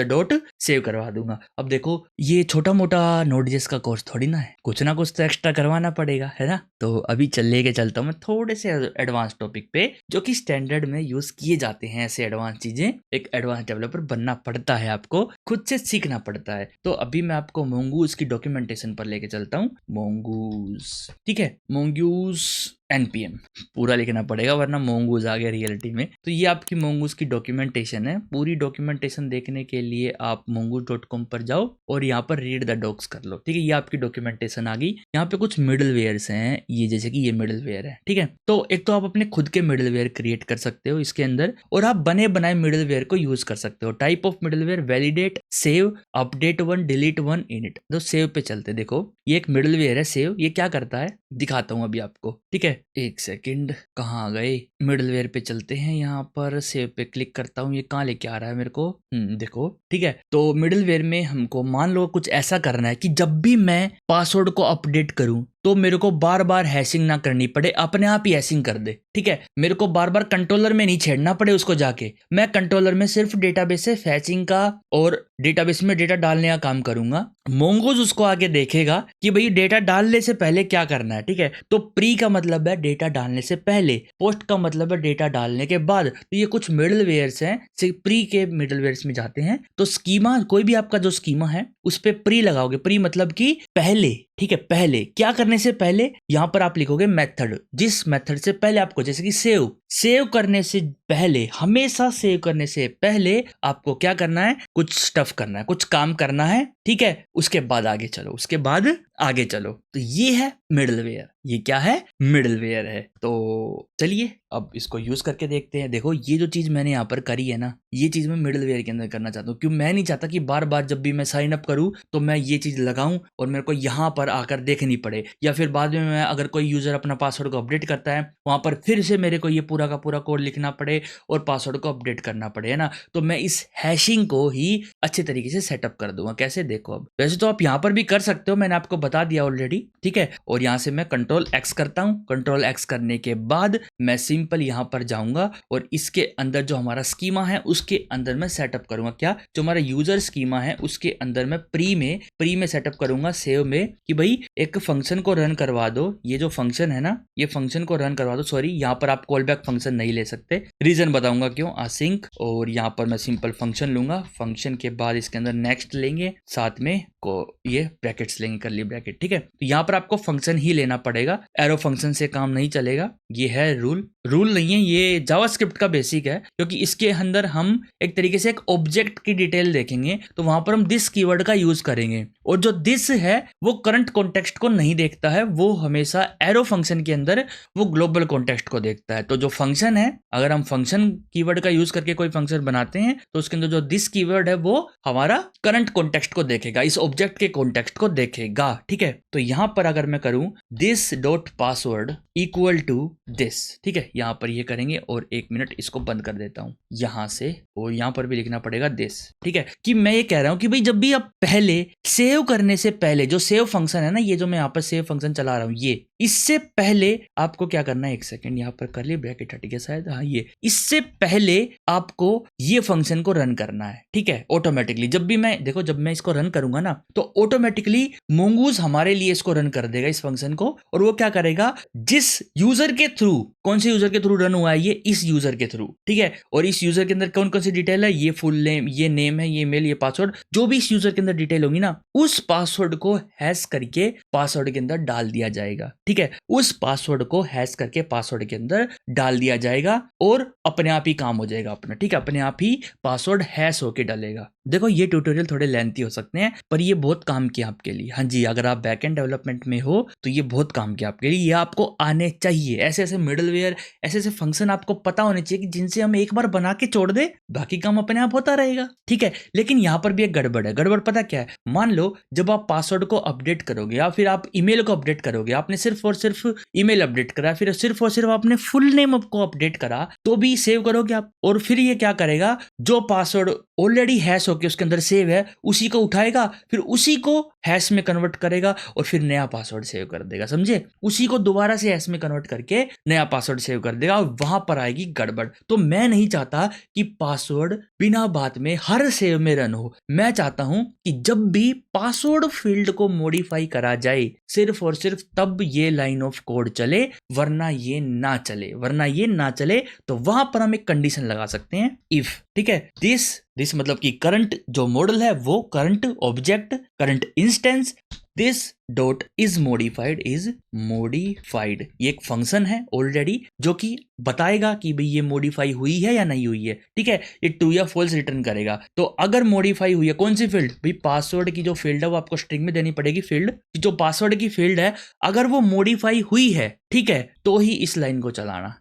डॉट सेव करवा दूंगा। अब देखो ये छोटा मोटा नोड.जेएस का कोर्स थोड़ी ना है, कुछ ना कुछ तो एक्स्ट्रा करवाना पड़ेगा, है ना। तो अभी लेके चलता हूँ मैं थोड़े से एडवांस टॉपिक पे, जो कि स्टैंडर्ड में यूज किए जाते हैं। ऐसे एडवांस चीजें एक एडवांस डेवलपर बनना पड़ता है, आपको खुद से सीखना पड़ता है। तो अभी मैं आपको मोंगूज की डॉक्यूमेंटेशन पर लेके चलता हूँ। मोंगूज, ठीक है, मोंगूज npm पूरा लिखना पड़ेगा वरना मोंगूज आ गया रियलिटी में। तो ये आपकी मोंगूज की डॉक्यूमेंटेशन है। पूरी डॉक्यूमेंटेशन देखने के लिए आप mongoose.com पर जाओ और यहाँ पर रीड द डॉक्स कर लो, ठीक है। ये आपकी डॉक्यूमेंटेशन आ गई। यहाँ पे कुछ मिडलवेयर्स हैं, ये जैसे कि ये मिडलवेयर है, ठीक है। तो एक तो आप अपने खुद के मिडलवेयर क्रिएट कर सकते हो इसके अंदर और आप बने बनाए मिडलवेयर को यूज कर सकते हो। Type of middleware, validate, save, update one, delete one, init. तो सेव पे चलते, देखो ये एक मिडलवेयर है सेव। ये क्या करता है दिखाता हूं अभी आपको, ठीक है। एक सेकंड, कहाँ गए, मिडलवेयर पे चलते हैं। यहाँ पर सेव पे क्लिक करता हूँ, ये कहाँ लेके आ रहा है मेरे को, देखो, ठीक है। तो मिडलवेयर में हमको मान लो कुछ ऐसा करना है कि जब भी मैं पासवर्ड को अपडेट करूं तो मेरे को बार बार हैशिंग ना करनी पड़े, अपने आप ही हैशिंग कर दे। ठीक है, मेरे को बार बार कंट्रोलर में नहीं छेड़ना पड़े उसको जाके, मैं कंट्रोलर में सिर्फ डेटाबेस से फैचिंग का और डेटाबेस में डेटा डालने का काम करूंगा। मोंगोज उसको आगे देखेगा कि भाई डेटा डालने से पहले क्या करना है। ठीक है, तो प्री का मतलब है डेटा डालने से पहले, पोस्ट का मतलब है डेटा डालने के बाद। तो ये कुछ मिडलवेयर्स हैं, प्री के मिडलवेयर्स में जाते हैं। तो स्कीमा, कोई भी आपका जो स्कीमा है उस पे प्री लगाओगे। प्री मतलब कि पहले। ठीक है, पहले क्या करने से पहले यहां पर आप लिखोगे मेथड, जिस मेथड से पहले आपको, जैसे कि सेव करने से पहले, हमेशा सेव करने से पहले आपको क्या करना है, कुछ स्टफ करना है, कुछ काम करना है। ठीक है, उसके बाद आगे चलो, उसके बाद आगे चलो। तो ये है मिडलवेयर। ये क्या है, मिडलवेयर है। तो चलिए अब इसको यूज करके देखते हैं। देखो ये जो चीज मैंने यहाँ पर करी है ना, ये चीज मैं मिडलवेयर के अंदर करना चाहता हूँ। क्यों, मैं नहीं चाहता कि बार बार जब भी मैं साइन अप करूँ तो मैं ये चीज लगाऊं और मेरे को यहाँ पर आकर देखनी पड़े, या फिर बाद में मैं अगर कोई यूजर अपना पासवर्ड को अपडेट करता है वहां पर फिर से मेरे को ये पूरा का पूरा कोड लिखना पड़े और पासवर्ड को अपडेट करना पड़े, है ना। तो मैं इस हैशिंग को ही अच्छे तरीके से सेटअप कर दूंगा। कैसे, देखो अब वैसे तो आप यहाँ पर भी कर सकते हो, मैंने आपको बता दिया ऑलरेडी। ठीक है, और यहाँ से मैं कंट्रोल एक्स करता हूँ। कंट्रोल एक्स करने के बाद मैं सिंपल यहाँ पर जाऊंगा और इसके अंदर जो हमारा स्कीमा है उसके अंदर मैं सेटअप करूंगा। क्या, जो हमारा यूजर स्कीमा है उसके अंदर मैं प्री में सेटअप करूंगा, सेव में, कि भाई एक फंक्शन को रन करवा दो। ये जो फंक्शन है ना, ये फंक्शन को रन करवा दो। सॉरी, यहाँ पर आप कॉल बैक फंक्शन नहीं ले सकते, रीजन बताऊंगा क्यों, असिंक। और यहाँ पर मैं सिंपल फंक्शन लूंगा, फंक्शन के बाद इसके अंदर नेक्स्ट लेंगे, साथ में को ये ब्रैकेट्स लेंगे, करली ब्रैकेट। ठीक है, तो यहाँ पर आपको फंक्शन ही लेना पड़ेगा, एरो फंक्शन से काम नहीं चलेगा। ये है रूल नहीं है, ये जावास्क्रिप्ट का बेसिक है, क्योंकि इसके अंदर हम एक तरीके से एक ऑब्जेक्ट की डिटेल देखेंगे तो वहां पर हम दिस कीवर्ड का यूज करेंगे। और जो दिस है वो करंट कॉन्टेक्स्ट को नहीं देखता है, वो हमेशा एरो फंक्शन के अंदर वो ग्लोबल कॉन्टेक्स्ट को देखता है। तो जो फंक्शन है, अगर हम फंक्शन कीवर्ड का यूज करके कोई फंक्शन बनाते हैं तो उसके अंदर जो दिस कीवर्ड है वो हमारा करंट कॉन्टेक्स्ट को देखेगा, इस ऑब्जेक्ट के कॉन्टेक्स्ट को देखेगा। ठीक है, तो यहां पर अगर मैं करूं this dot password equal to this, ठीक है, यहां पर ये करेंगे और 1 मिनट इसको बंद कर देता हूं यहां से, और यहां पर भी लिखना पड़ेगा दिस। ठीक है, कि मैं ये कह रहा हूं कि भाई जब भी आप पहले सेव करने से पहले, जो सेव फंक्शन है ना, ये जो मैं यहाँ पर सेव फंक्शन चला रहा हूं, ये इससे पहले आपको क्या करना है, 1 सेकंड, यहाँ पर कर लिए ब्रैकेट हट गया शायद, हाँ ये, इससे पहले आपको ये फंक्शन को रन करना है। ठीक है, ऑटोमेटिकली जब भी मैं, देखो जब मैं इसको रन करूंगा ना तो ऑटोमेटिकली मोंगूज हमारे लिए इसको रन कर देगा, इस फंक्शन को। और वो क्या करेगा, जिस यूजर के थ्रू, कौन से यूजर के थ्रू रन हुआ है, ये इस यूजर के थ्रू। ठीक है, और इस यूजर के अंदर कौन कौन सी डिटेल है, ये फुल नेम, ये नेम है, ये मेल, ये पासवर्ड, जो भी इस यूजर के अंदर डिटेल होगी ना, उस पासवर्ड को हैश करके पासवर्ड के अंदर डाल दिया जाएगा। ठीक है, उस पासवर्ड को हैश करके पासवर्ड के अंदर डाल दिया जाएगा और अपने आप ही काम हो जाएगा अपना। ठीक है, अपने आप ही पासवर्ड हैश होके डालेगा। देखो ये ट्यूटोरियल थोड़े लेंथी हो सकते हैं पर ये बहुत काम किया आपके लिए। हाँ जी, अगर आप बैकएंड डेवलपमेंट में हो तो ये बहुत काम किया आपके लिए, ये आपको आने चाहिए। ऐसे ऐसे मिडलवेयर, ऐसे ऐसे फंक्शन आपको पता होने चाहिए कि जिनसे हम एक बार बना के छोड़ दे, बाकी काम अपने आप होता रहेगा। ठीक है, लेकिन यहाँ पर भी एक गड़बड़ है। गड़बड़ पता क्या है, मान लो जब आप पासवर्ड को अपडेट करोगे या फिर आप ईमेल को अपडेट करोगे, आपने सिर्फ और सिर्फ ईमेल अपडेट करा, फिर सिर्फ और सिर्फ आपने फुल नेम को अपडेट करा, तो भी सेव करोगे आप। और फिर ये क्या करेगा, जो पासवर्ड ऑलरेडी हैश होके उसके अंदर सेव है उसी को उठाएगा, फिर उसी को हैश में कन्वर्ट करेगा और फिर नया पासवर्ड सेव कर देगा। समझे, उसी को दोबारा से हैश में कन्वर्ट करके नया पासवर्ड सेव कर देगा और वहां पर आएगी गड़बड़। तो मैं नहीं चाहता कि पासवर्ड बिना बात में हर सेव में रन हो। मैं चाहता हूं कि जब भी पासवर्ड फील्ड को मॉडिफाई करा जाए सिर्फ और सिर्फ तब ये लाइन ऑफ कोड चले, वरना ये ना चले। तो वहां पर हम एक कंडीशन लगा सकते हैं, इफ। ठीक है, दिस मतलब कि करंट जो मॉडल है वो current object, current instance, this dot is modified ये एक फंक्शन है ऑलरेडी जो कि बताएगा कि भाई ये मॉडिफाई हुई है या नहीं हुई है। ठीक है, ये ट्रू या फॉल्स रिटर्न करेगा। तो अगर मॉडिफाई हुई है, कौन सी फील्ड, भाई पासवर्ड की जो फील्ड है वो आपको स्ट्रिंग में देनी पड़ेगी। फील्ड जो पासवर्ड की फील्ड है अगर वो मॉडिफाई हुई है, ठीक है, तो ही इस लाइन को चलाना।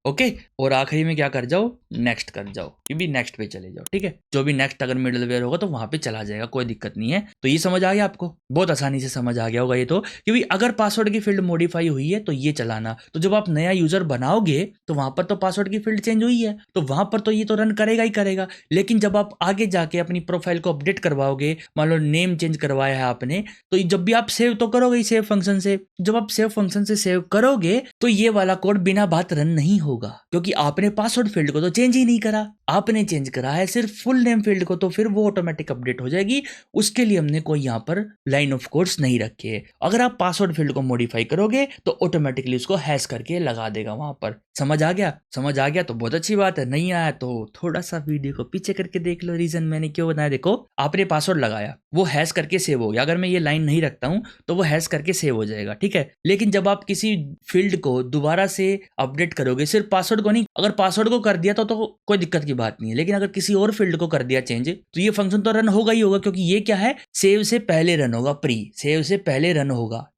ओके, और आखिरी में क्या कर जाओ, नेक्स्ट कर जाओ, ये भी नेक्स्ट पे चले जाओ। ठीक है, जो भी नेक्स्ट अगर मिडलवेयर होगा तो वहां पे चला जाएगा, कोई दिक्कत नहीं है। तो ये समझ आ गया आपको? बहुत आसानी से समझ आ गया होगा ये तो, कि भाई अगर पासवर्ड की फील्ड मॉडिफाई हुई है तो ये चलाना। तो जब आप नया यूजर बनाओगे तो वहां पर तो पासवर्ड की फील्ड चेंज हुई है, तो वहां पर तो ये तो रन करेगा ही करेगा। लेकिन जब आप आगे जाके अपनी प्रोफाइल को अपडेट करवाओगे, मान लो नेम चेंज करवाया है आपने, तो जब भी आप सेव तो करोगे सेव फंक्शन से, जब आप सेव फंक्शन से सेव करोगे तो ये वाला कोड बिना बात रन नहीं होगा, क्योंकि आपने पासवर्ड फील्ड को तो चेंज ही नहीं करा, आपने चेंज करा है सिर्फ फुल नेम फील्ड को, तो फिर वो ऑटोमेटिक अपडेट हो जाएगी। उसके लिए हमने कोई यहाँ पर लाइन ऑफ कोड्स नहीं रखे है। अगर आप पासवर्ड फील्ड को मॉडिफाई करोगे तो ऑटोमेटिकली उसको हैश करके लगा देगा वहां पर। समझ आ गया? समझ आ गया तो बहुत अच्छी बात है, नहीं आया तो थोड़ा सा वीडियो को पीछे करके देख लो, रीजन मैंने क्यों बनाया। देखो आपने पासवर्ड लगाया, वो हैश करके सेव हो गया, अगर मैं ये लाइन नहीं रखता हूं तो वो हैश करके सेव हो जाएगा, ठीक है। लेकिन जब आप किसी फील्ड को दोबारा से अपडेट करोगे, सिर्फ पासवर्ड को नहीं, अगर पासवर्ड को कर दिया तो कोई दिक्कत की बात नहीं है, लेकिन अगर किसी और फील्ड को कर दिया चेंज तो ये फंक्शन तो रन होगा ही होगा, क्योंकि ये क्या है, सेव से पहले रन होगा, प्री सेव से पहले रन होगा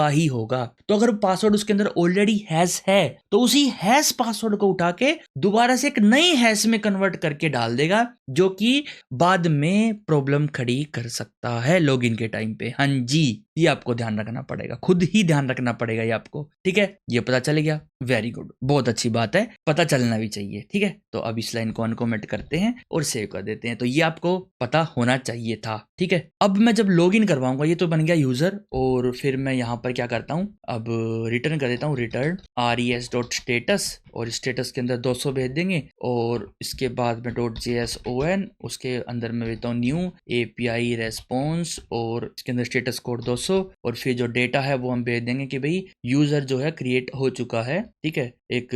ही होगा। तो अगर पासवर्ड उसके अंदर ऑलरेडी हैश है तो उसी हैश पासवर्ड को उठा के दोबारा से एक नई हैश में कन्वर्ट करके डाल देगा, जो कि बाद में प्रॉब्लम खड़ी कर सकता है लॉगिन के टाइम पे। हाँ जी, ये आपको ध्यान रखना पड़ेगा, खुद ही ध्यान रखना पड़ेगा ये आपको, ठीक है। ये पता चल गया, वेरी गुड, बहुत अच्छी बात है, पता चलना भी चाहिए, ठीक है। तो अब इस लाइन को अनकमेंट करते हैं और सेव कर देते हैं। तो ये आपको पता होना चाहिए था, ठीक है। अब मैं जब लॉगिन करवाऊंगा, ये तो बन गया यूजर, और फिर मैं यहाँ पर क्या करता हूँ, अब रिटर्न कर देता हूँ, रिटर्न res.status, और स्टेटस के अंदर 200 भेज देंगे, और इसके बाद में .json, उसके अंदर मैं भेजता हूँ न्यू API रेस्पॉन्स, और इसके अंदर स्टेटस कोड 200, और फिर जो डेटा है वो हम भेज देंगे कि भाई यूजर जो है क्रिएट हो चुका है, ठीक है। एक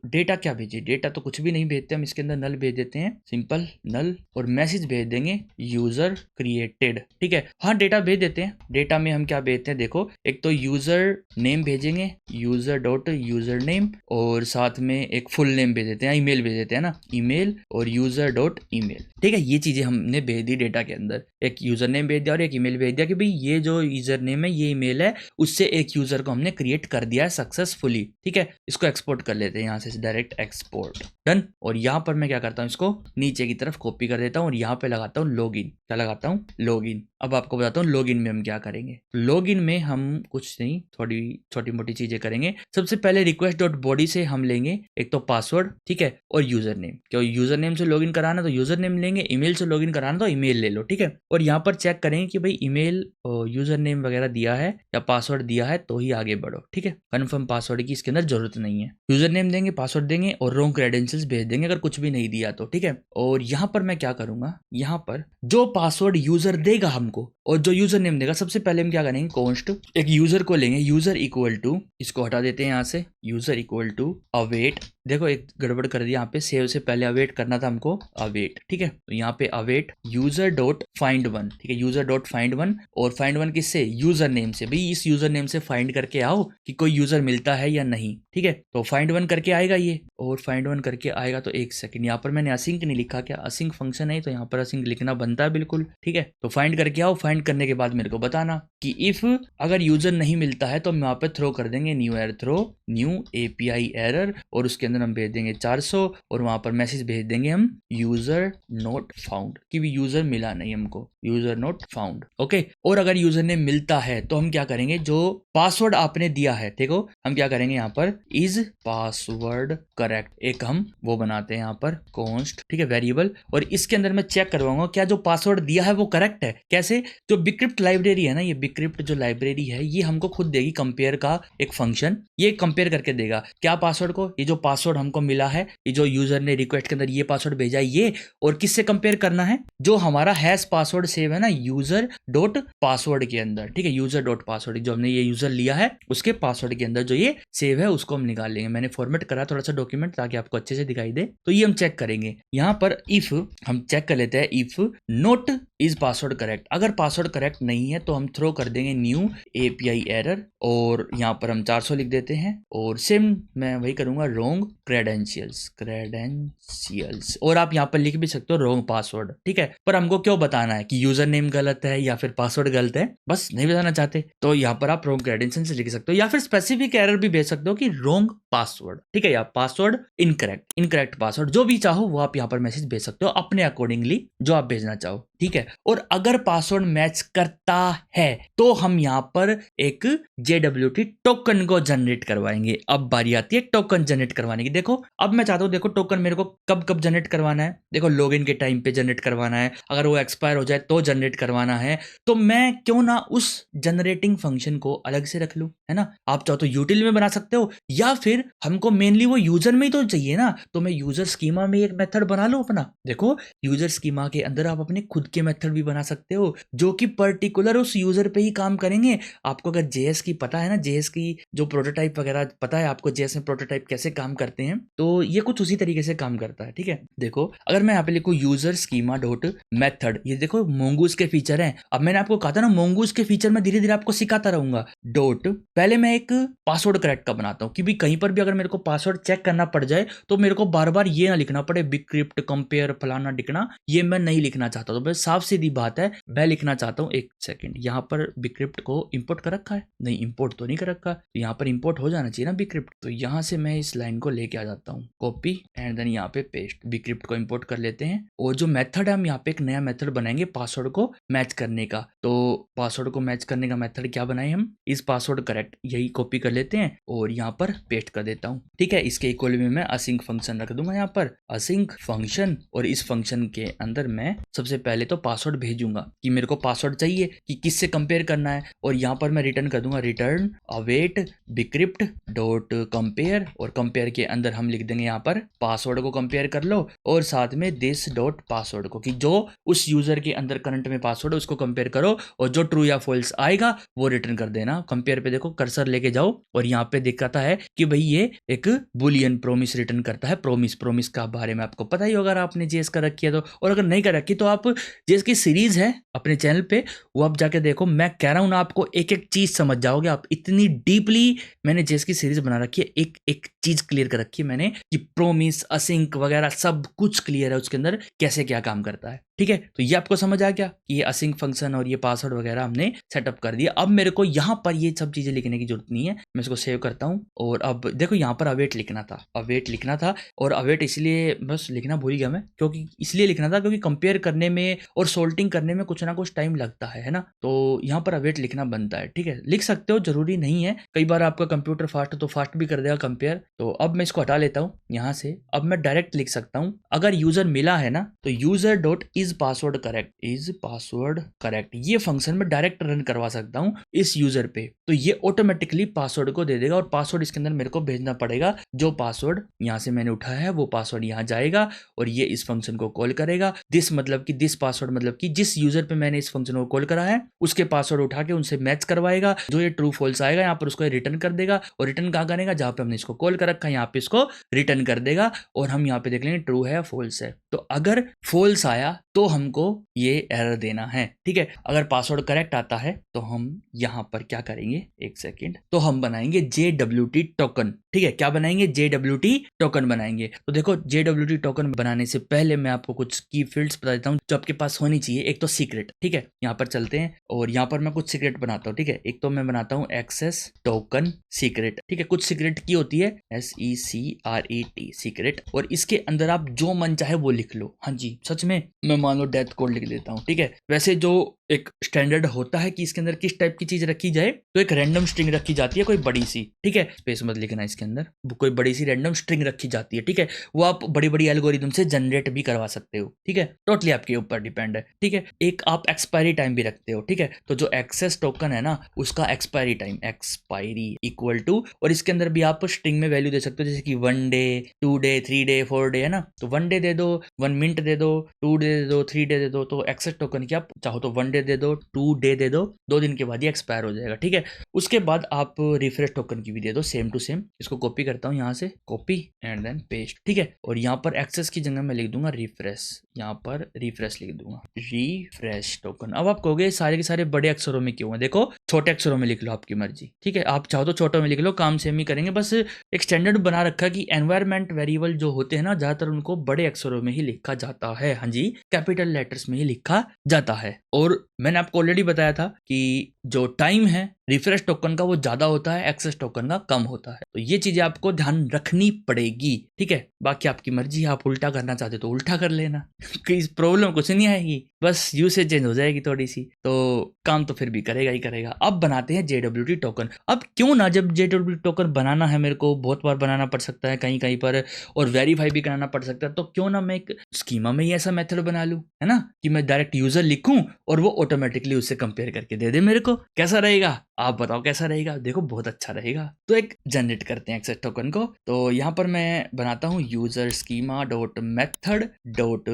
डेटा क्या भेजिए, डेटा तो कुछ भी नहीं भेजते हम, इसके अंदर नल भेज देते हैं, सिंपल नल, और मैसेज भेज देंगे यूजर क्रिएटेड, ठीक है। हाँ डेटा भेज देते हैं, डेटा में हम क्या भेजते हैं, देखो एक तो यूजर नेम भेजेंगे, user.username, और साथ में एक फुल नेम भेज देते हैं, ईमेल भेज देते हैं ना, ईमेल, और user.email, ठीक है। ये चीजें हमने भेज दी डेटा के अंदर, एक यूजर नेम भेज दिया और एक ईमेल भेज दिया कि भाई ये जो यूजर नेम है, ये ईमेल है, उससे एक यूजर को हमने क्रिएट कर दिया है सक्सेसफुली, ठीक है। इसको एक्सपोर्ट कर लेते हैं यहाँ से, डायरेक्ट एक्सपोर्ट, डन। और यहाँ पर मैं क्या करता हूँ, इसको नीचे की तरफ कॉपी कर देता हूँ और यहाँ पे लगाता हूँ लॉगिन, क्या लगाता हूँ, लॉगिन। अब आपको बताता हूँ लॉगिन में हम क्या करेंगे। लॉगिन में हम कुछ नहीं, थोड़ी छोटी मोटी चीजें करेंगे। सबसे पहले request.body से हम लेंगे एक तो पासवर्ड, ठीक है, और यूजर नेम, क्यों यूजर नेम से लॉगिन कराना तो यूजर नेम लेंगे, ईमेल से लॉगिन कराना तो ईमेल ले लो, ठीक है। और यहाँ पर चेक करेंगे कि भाई ईमेल और यूजर नेम वगैरह दिया है या पासवर्ड दिया है तो ही आगे बढ़ो, ठीक है। कन्फर्म पासवर्ड की इसके अंदर जरूरत नहीं है, यूजर नेम देंगे, पासवर्ड देंगे और रॉन्ग क्रेडेंशियल्स भेज देंगे अगर कुछ भी नहीं दिया तो, ठीक है। और यहाँ पर मैं क्या करूंगा, यहाँ पर जो पासवर्ड यूजर देगा हमको और जो यूजर नेम देगा, सबसे पहले हम क्या करेंगे, कॉन्स्ट एक यूजर को लेंगे, यूजर इक्वल टू, इसको हटा देते हैं यहाँ से, यूजर इक्वल टू अवेट, देखो एक गड़बड़ कर दिया यहाँ पे, सेव से पहले अवेट करना था हमको, अवेट, ठीक है। तो यहाँ पे await user dot find one, ठीक है, यूजर डॉट फाइंड वन, और फाइंड वन किससे, यूजर नेम से, भाई इस यूजर नेम से फाइंड करके आओ कि कोई यूजर मिलता है या नहीं, ठीक है। तो फाइंड वन करके आएगा ये, और फाइंड वन करके आएगा तो एक सेकंड, यहाँ पर मैंने असिंक नहीं लिखा, क्या असिंक फंक्शन है तो यहाँ पर असिंक लिखना बनता है बिल्कुल, ठीक है। तो फाइंड करके आओ, फाइंड करने के बाद मेरे को बताना कि इफ अगर यूजर नहीं मिलता है तो हम यहाँ पे थ्रो कर देंगे new error, throw new API error, और उसके अंदर हम भेज देंगे 400, और वहां पर मैसेज भेज देंगे हम यूजर नॉट फाउंड, कि भी यूजर मिला नहीं हमको, यूजर नॉट फाउंड, ओके। और अगर यूजर ने मिलता है तो हम क्या करेंगे, जो पासवर्ड आपने दिया है, देखो हम क्या करेंगे, यहाँ पर इज पासवर्ड करेक्ट, एक हम वो बनाते हैं यहाँ पर कॉन्स्ट, ठीक है, वेरिएबल, और इसके अंदर मैं चेक करवाऊंगा क्या जो पासवर्ड दिया है वो करेक्ट है। कैसे, जो बिक्रिप्ट लाइब्रेरी है ना, ये बिक्रिप्ट जो लाइब्रेरी है ये हमको खुद देगी कंपेयर का एक फंक्शन, ये कंपेयर करके देगा क्या पासवर्ड को, ये जो पासवर्ड हमको मिला है, ये जो यूजर ने रिक्वेस्ट के अंदर ये पासवर्ड भेजा है ये, और किससे कंपेयर करना है, जो हमारा हैश पासवर्ड सेव है ना यूजर डॉट पासवर्ड के अंदर, ठीक है, यूजर डॉट पासवर्ड, जो हमने ये यूजर लिया है उसके पासवर्ड के अंदर जो ये सेव है उसको हम निकाल लेंगे। मैंने फॉर्मेट करा थोड़ा सा डॉक्यूमेंट ताकि आपको अच्छे से दिखाई दे, तो ये हम चेक करेंगे। यहाँ पर इफ हम चेक कर लेते हैं, if not is password correct, अगर पासवर्ड करेक्ट नहीं है तो हम थ्रो कर देंगे न्यू API एरर, और यहाँ पर हम 400 लिख देते हैं, और सेम मैं वही करूंगा, रॉन्ग क्रेडेंशियल्स और आप यहाँ पर लिख भी सकते हो रॉन्ग पासवर्ड, ठीक है। पर हमको क्यों बताना है कि यूजर नेम गलत है या फिर पासवर्ड गलत है, बस नहीं बताना चाहते तो यहाँ पर आप रॉन्ग क्रेडेंशियल्स लिख सकते हो या फिर स्पेसिफिक एरर भी भेज सकते हो कि रॉन्ग पासवर्ड, ठीक है, या पासवर्ड इनकरेक्ट पासवर्ड, जो भी चाहो वो आप यहाँ पर मैसेज भेज सकते हो अपने अकॉर्डिंगली जो आप भेजना चाहो, ठीक है। और अगर पासवर्ड मैच करता है तो हम यहाँ पर एक JWT टोकन को जनरेट करवाएंगे। अब बारी आती है टोकन जनरेट करवाने की। देखो अब मैं चाहता हूँ, देखो टोकन मेरे को कब कब जनरेट करवाना है, देखो लॉगिन के टाइम पे जनरेट करवाना है, अगर वो एक्सपायर हो जाए तो जनरेट करवाना है, तो मैं क्यों ना उस जनरेटिंग फंक्शन को अलग से रख लूं, है ना। आप चाहो तो यूटिल में बना सकते हो या फिर हमको मेनली वो यूजर में ही तो चाहिए ना, तो मैं यूजर स्कीमा में एक मेथड बना लूं अपना। देखो यूजर स्कीमा के अंदर आप अपने खुद के मेथड भी बना सकते हो जो कि पर्टिकुलर उस यूजर पे ही काम करेंगे। आपको अगर जेएस की पता है ना, जेएस की जो प्रोटोटाइप वगैरह पता है आपको, जेएस में प्रोटोटाइप कैसे काम करते हैं, तो ये कुछ उसी तरीके से काम करता है, ठीक है। देखो अगर मैं यहाँ पे लिखूं यूजर स्कीमा डॉट मेथड, ये देखो मोंगूज के फीचर हैं। अब मैंने आपको कहा था ना मोंगूज के फीचर में धीरे धीरे आपको सिखाता रहूंगा। डॉट पहले मैं एक पासवर्ड करेक्ट का बनाता हूँ कि भी कहीं पर भी अगर मेरे को पासवर्ड चेक करना पड़ जाए तो मेरे को बार बार ये ना लिखना पड़े बिक्रिप्ट कंपेयर फलाना डिकना, ये मैं नहीं लिखना चाहता। तो बस साफ सीधी बात है, मैं लिखना चाहता हूँ, एक सेकंड, यहाँ पर बिक्रिप्ट को इंपोर्ट कर रखा है, नहीं इंपोर्ट तो नहीं कर रखा, तो यहाँ पर इंपोर्ट हो जाना चाहिए ना बिक्रिप्ट। तो यहाँ से मैं इस लाइन को लेके आ जाता हूँ, कॉपी एंड देन यहाँ पे पेस्ट, बिक्रिप्ट को इंपोर्ट कर लेते हैं। और जो मेथड है हम यहाँ पे एक नया मेथड बनाएंगे पासवर्ड को मैच करने का। तो पासवर्ड को मैच करने का मेथड क्या बनाए हम, इस पासवर्ड करेक्ट, यही कॉपी कर लेते हैं और यहाँ पर पेस्ट कर देता हूँ, ठीक है। इसके इक्वल में मैं असिंक फंक्शन रख दूंगा यहाँ पर, असिंक फंक्शन, और इस फंक्शन के अंदर मैं सबसे पहले तो पासवर्ड भेजूंगा कि मेरे को पासवर्ड चाहिए कि किससे कंपेयर करना है, और यहाँ पर मैं रिटर्न कर दूंगा return await bcrypt dot compare, और कंपेयर के अंदर हम लिख देंगे यहाँ पर पासवर्ड को कंपेयर कर लो और साथ में दिस डॉट पासवर्ड को, कि जो उस यूजर के अंदर करंट में पासवर्ड है उसको कंपेयर करो और जो ट्रू या फॉल्स आएगा वो रिटर्न कर देना। कंपेयर पे देखो कर्सर लेके जाओ और यहाँ पे दिखाता है कि भाई ये एक बुलियन प्रोमिस रिटर्न करता है। प्रोमिस का बारे में आपको पता ही होगा अगर आपने जेएस कर रखी है तो, और अगर नहीं कर रखी तो आप जेएस की सीरीज है अपने चैनल पे वो आप जाके देखो। मैं कह रहा हूं ना आपको एक एक चीज समझ जाओगे आप, इतनी डीपली मैंने जेएस की सीरीज बना रखी है, एक एक चीज क्लियर कर रखी है मैंने कि प्रोमिस असिंक वगैरह सब कुछ क्लियर है उसके अंदर कैसे क्या काम करता है, ठीक है। तो ये आपको समझ आ गया कि ये असिंक फंक्शन और ये पासवर्ड वगैरह हमने सेटअप कर दिया। अब मेरे को यहाँ पर ये सब चीजें लिखने की जरूरत नहीं है, मैं इसको सेव करता हूँ। और अब देखो यहाँ पर अवेट लिखना था, और अवेट इसलिए बस लिखना भूल गया मैं, क्योंकि इसलिए लिखना था क्योंकि कंपेयर करने में और सोल्टिंग करने में कुछ ना कुछ टाइम लगता है ना, तो यहाँ पर अवेट लिखना बनता है, ठीक है। लिख सकते हो, जरूरी नहीं है, कई बार आपका कंप्यूटर फास्ट हो तो फास्ट भी कर देगा कंपेयर। तो अब मैं इसको हटा लेता हूँ यहाँ से। अब मैं डायरेक्ट लिख सकता हूँ अगर यूजर मिला है ना तो user dot is password correct, ये फंक्शन में डायरेक्ट रन करवा सकता हूँ इस यूजर पे, तो ये ऑटोमेटिकली पासवर्ड को दे देगा और पासवर्ड इसके अंदर मेरे को भेजना पड़ेगा। जो पासवर्ड यहाँ से मैंने उठाया है वो पासवर्ड यहाँ जाएगा और ये इस फंक्शन को कॉल करेगा। दिस मतलब कि दिस पासवर्ड मतलब कि जिस यूजर पे मैंने इस फंक्शन को कॉल करा है उसके पासवर्ड उठा के उनसे मैच करवाएगा, जो ये ट्रू फॉल्स आएगा यहाँ पर उसको रिटर्न कर देगा। और रिटर्न कहाँ करेगा, जहाँ पे हमने इसको कॉल कर रखा है यहाँ पे इसको रिटर्न कर देगा और हम यहाँ पे देख लेंगे ट्रू है या फॉल्स है। तो अगर फॉल्स आया तो हमको ये एरर देना है, ठीक है। अगर पासवर्ड करेक्ट आता है तो हम यहाँ पर क्या करेंगे, एक सेकेंड, तो हम बनाएंगे JWT टोकन, ठीक है। क्या बनाएंगे, JWT टोकन बनाएंगे। तो देखो JWT टोकन बनाने से पहले मैं आपको कुछ की फील्ड्स बता देता हूँ जो आपके पास होनी चाहिए। एक तो सीक्रेट, ठीक है, यहाँ पर चलते हैं और यहाँ पर मैं कुछ सीक्रेट बनाता हूँ, ठीक है। एक तो मैं बनाता हूँ एक्सेस टोकन सीक्रेट, ठीक है। कुछ सीक्रेट की होती है SECRET सीक्रेट, और इसके अंदर आप जो मन चाहे वो लिख लो। हाँ जी, सच में मैं मान लो डेथ कोड लिख देता हूँ, ठीक है। वैसे जो एक स्टैंडर्ड होता है कि इसके अंदर किस टाइप की चीज रखी जाए, तो एक रैंडम स्ट्रिंग रखी जाती है कोई बड़ी सी, ठीक है, स्पेस मत लिखना इसके अंदर, कोई बड़ी सी रैंडम स्ट्रिंग रखी जाती है, ठीक है। वो आप बड़ी बड़ी एल्गोरिदम से जनरेट भी करवा सकते हो, ठीक है, टोटली आपके ऊपर डिपेंड है, ठीक है। एक आप एक्सपायरी टाइम भी रखते हो, ठीक है। तो जो एक्सेस टोकन है ना उसका expiry time, expiry equal to, और इसके अंदर भी आप स्ट्रिंग में वैल्यू दे सकते हो, जैसे कि 1 डे 2 डे 3 डे 4 डे, है ना। तो 1 डे दे दो, 1 मिनट दे दो, 2 डे दे दो, 3 डे दे दो। तो एक्सेस टोकन की आप चाहो तो 1 डे दे दो, 2 डे दे दो, 2 दिन के बाद ये एक्सपायर हो जाएगा, ठीक है। उसके बाद आप रिफ्रेश टोकन की भी दे दो सेम टू सेम। इसको कॉपी करता हूँ यहाँ से, कॉपी एंड देन पेस्ट, ठीक है। और यहाँ पर एक्सेस की जगह मैं लिख दूंगा रिफ्रेश, यहाँ पर रिफ्रेश लिख दूंगा, रिफ्रेश टोकन। अब आप कहोगे सारे के सारे बड़े अक्षरों में क्यों है, देखो छोटे अक्षरों में लिख लो, आपकी मर्जी, ठीक है। आप चाहो तो छोटों में लिख लो, काम सेम ही करेंगे। बस एक स्टैंडर्ड बना रखा कि एनवायरमेंट वेरिएबल जो होते हैं ना, ज्यादातर उनको बड़े अक्षरों में ही लिखा जाता है। हाँ जी, कैपिटल लेटर्स में ही लिखा जाता है। और मैंने आपको ऑलरेडी बताया था कि जो टाइम है रिफ्रेश टोकन का वो ज्यादा होता है, एक्सेस टोकन का कम होता है। तो ये चीजें आपको ध्यान रखनी पड़ेगी, ठीक है। बाकी आपकी मर्जी, आप उल्टा करना चाहते तो उल्टा कर लेना कोई प्रॉब्लम कुछ नहीं आएगी, बस यूसेज चेंज हो जाएगी थोड़ी सी, तो काम तो फिर भी करेगा ही करेगा। अब बनाते हैं JWT टोकन। अब क्यों ना, जब JWT टोकन बनाना है, मेरे को बहुत बार बनाना पड़ सकता है कहीं कहीं पर, और वेरीफाई भी कराना पड़ सकता है, तो क्यों ना मैं एक स्कीमा में ही ऐसा मेथड बना लूं, है ना, कि मैं डायरेक्ट यूजर लिखूं और वो ऑटोमेटिकली उससे कंपेयर करके दे दे मेरे को। कैसा रहेगा, आप बताओ कैसा रहेगा? देखो बहुत अच्छा रहेगा। तो एक जनरेट करते हैं एक्सेस टोकन को। तो यहाँ पर मैं बनाता हूँ user schema dot method dot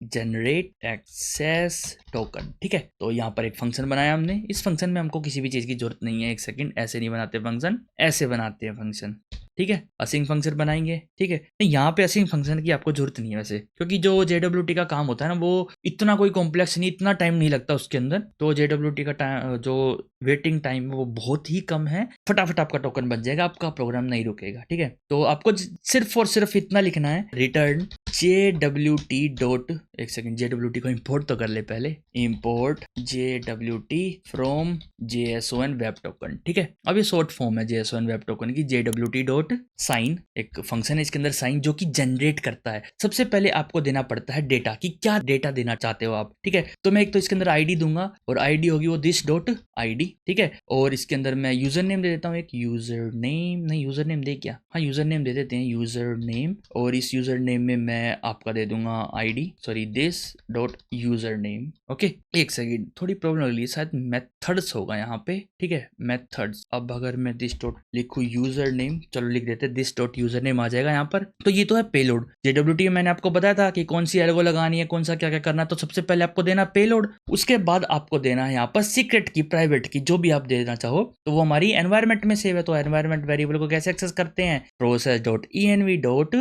generate access token, ठीक है। तो यहाँ पर एक फंक्शन बनाया हमने। इस फंक्शन में हमको किसी भी चीज की जरूरत नहीं है, एक सेकंड, ऐसे नहीं बनाते फंक्शन, ऐसे बनाते हैं फंक्शन, ठीक है। असिंग फंक्शन बनाएंगे, ठीक है। नहीं, यहाँ पे असिंग फंक्शन की आपको जरूरत नहीं है वैसे, क्योंकि जो JWT का काम होता है ना, वो इतना कोई कॉम्प्लेक्स नहीं, इतना टाइम नहीं लगता उसके अंदर। तो JWT का टाइम, जो वेटिंग टाइम, वो बहुत ही कम है। फटाफट आपका टोकन बन जाएगा, आपका प्रोग्राम नहीं रुकेगा, ठीक है। तो आपको सिर्फ और सिर्फ इतना लिखना है, रिटर्न JWT डॉट, एक सेकंड, JWT को इंपोर्ट तो कर ले पहले, import JWT from JSON web token, ठीक है। अब ये शॉर्ट फॉर्म है JSON वेब टोकन की। JWT डॉट साइन एक फंक्शन है इसके अंदर, साइन, जो कि जनरेट करता है। सबसे पहले आपको देना पड़ता है डेटा, कि क्या डेटा देना चाहते हो आप, ठीक है। तो मैं एक तो इसके अंदर आईडी दूंगा, और आईडी होगी वो दिस डॉट आईडी, ठीक है। और इसके अंदर मैं यूजर नेम दे देता हूँ, एक यूजर नेम, नहीं यूजर नेम दे क्या, हाँ यूजर नेम दे देते हैं, यूजर नेम। और इस यूजर नेम में मैं आपका दे दूंगा ID, sorry this dot user name, okay. एक सेकंड, थोड़ी प्रॉब्लम लग रही है, शायद मेथड्स होगा यहाँ पे, ठीक है, मेथड्स। अब अगर मैं दिस डॉट लिखूँ यूजर नेम, चलो लिख देते दिस डॉट यूजर नेम, आ जाएगा यहाँ पर। तो ये तो है पेलोड। JWT में मैंने आपको बताया था कि कौन सी एल्गो लगानी है, कौन सा क्या क्या करना है। तो सबसे पहले आपको देना पेलोड, उसके बाद आपको देना है यहाँ पर सीक्रेट की, प्राइवेट की, जो भी आप देना चाहो। तो वो हमारी एनवायरमेंट में सेव है। तो एनवायरमेंट वेरिएबल को कैसे एक्सेस करते हैं, प्रोसेस डॉट env डॉट,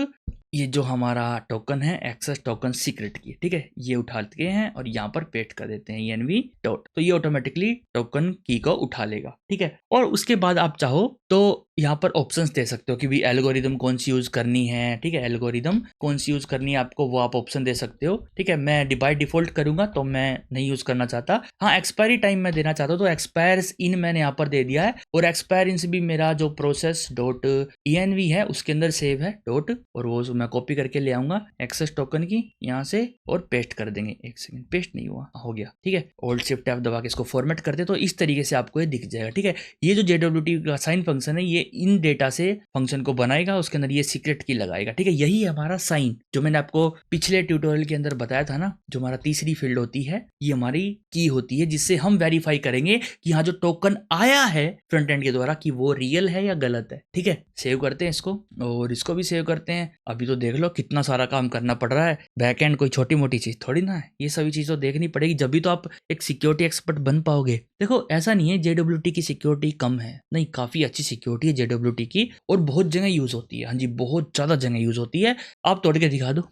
ये जो हमारा टोकन है एक्सेस टोकन सीक्रेट की, ठीक है, ये उठाते हैं और यहाँ पर पेस्ट कर देते हैं env डॉट। तो ये ऑटोमेटिकली टोकन की को उठा लेगा, ठीक है। और उसके बाद आप चाहो तो यहाँ पर ऑप्शंस दे सकते हो कि भी एल्गोरिदम कौन सी यूज करनी है, ठीक है, एल्गोरिदम कौन सी यूज करनी है आपको, वो आप ऑप्शन दे सकते हो, ठीक है। मैं बाय डिफॉल्ट करूंगा, तो मैं नहीं यूज करना चाहता। हाँ, एक्सपायरी टाइम मैं देना चाहता हूँ, तो एक्सपायर्स इन मैंने यहाँ पर दे दिया है। और एक्सपायर इन से भी मेरा जो प्रोसेस डॉट env है उसके अंदर सेव है डॉट, और वो मैं कॉपी करके ले आऊंगा एक्सेस टोकन की यहाँ से, और पेस्ट कर देंगे। एक सेकंड, पेस्ट नहीं हुआ, हो गया, ठीक है। ऑल्ट शिफ्ट टैब दबा के इसको फॉर्मेट कर दे, तो इस तरीके से आपको ये दिख जाएगा, ठीक है। ये जो JWT का साइन फंक्शन है, ये इन डेटा से फंक्शन को बनाएगा, उसके अंदर ये सीक्रेट की लगाएगा, ठीक है। यही है हमारा साइन, जो मैंने आपको पिछले ट्यूटोरियल के अंदर बताया था ना, जो हमारा तीसरी फील्ड होती है, ये हमारी की होती है, जिससे हम वेरीफाई करेंगे कि हाँ जो टोकन आया है फ्रंट एंड के द्वारा, कि वो रियल है या गलत है, ठीक है। सेव करते हैं इसको, और इसको भी सेव करते हैं। अभी तो देख लो कितना सारा काम करना पड़ रहा है, बैक एंड कोई छोटी मोटी चीज थोड़ी ना है, ये सभी चीज तो देखनी पड़ेगी, जब भी तो आप एक सिक्योरिटी एक्सपर्ट बन पाओगे। देखो ऐसा नहीं है JWT की सिक्योरिटी कम है, नहीं, काफी अच्छी सिक्योरिटी है JWT की, और बहुत जगह यूज होती है। हाँ जी, बहुत ज्यादा जगह यूज होती है। आप तोड़ के दिखा दो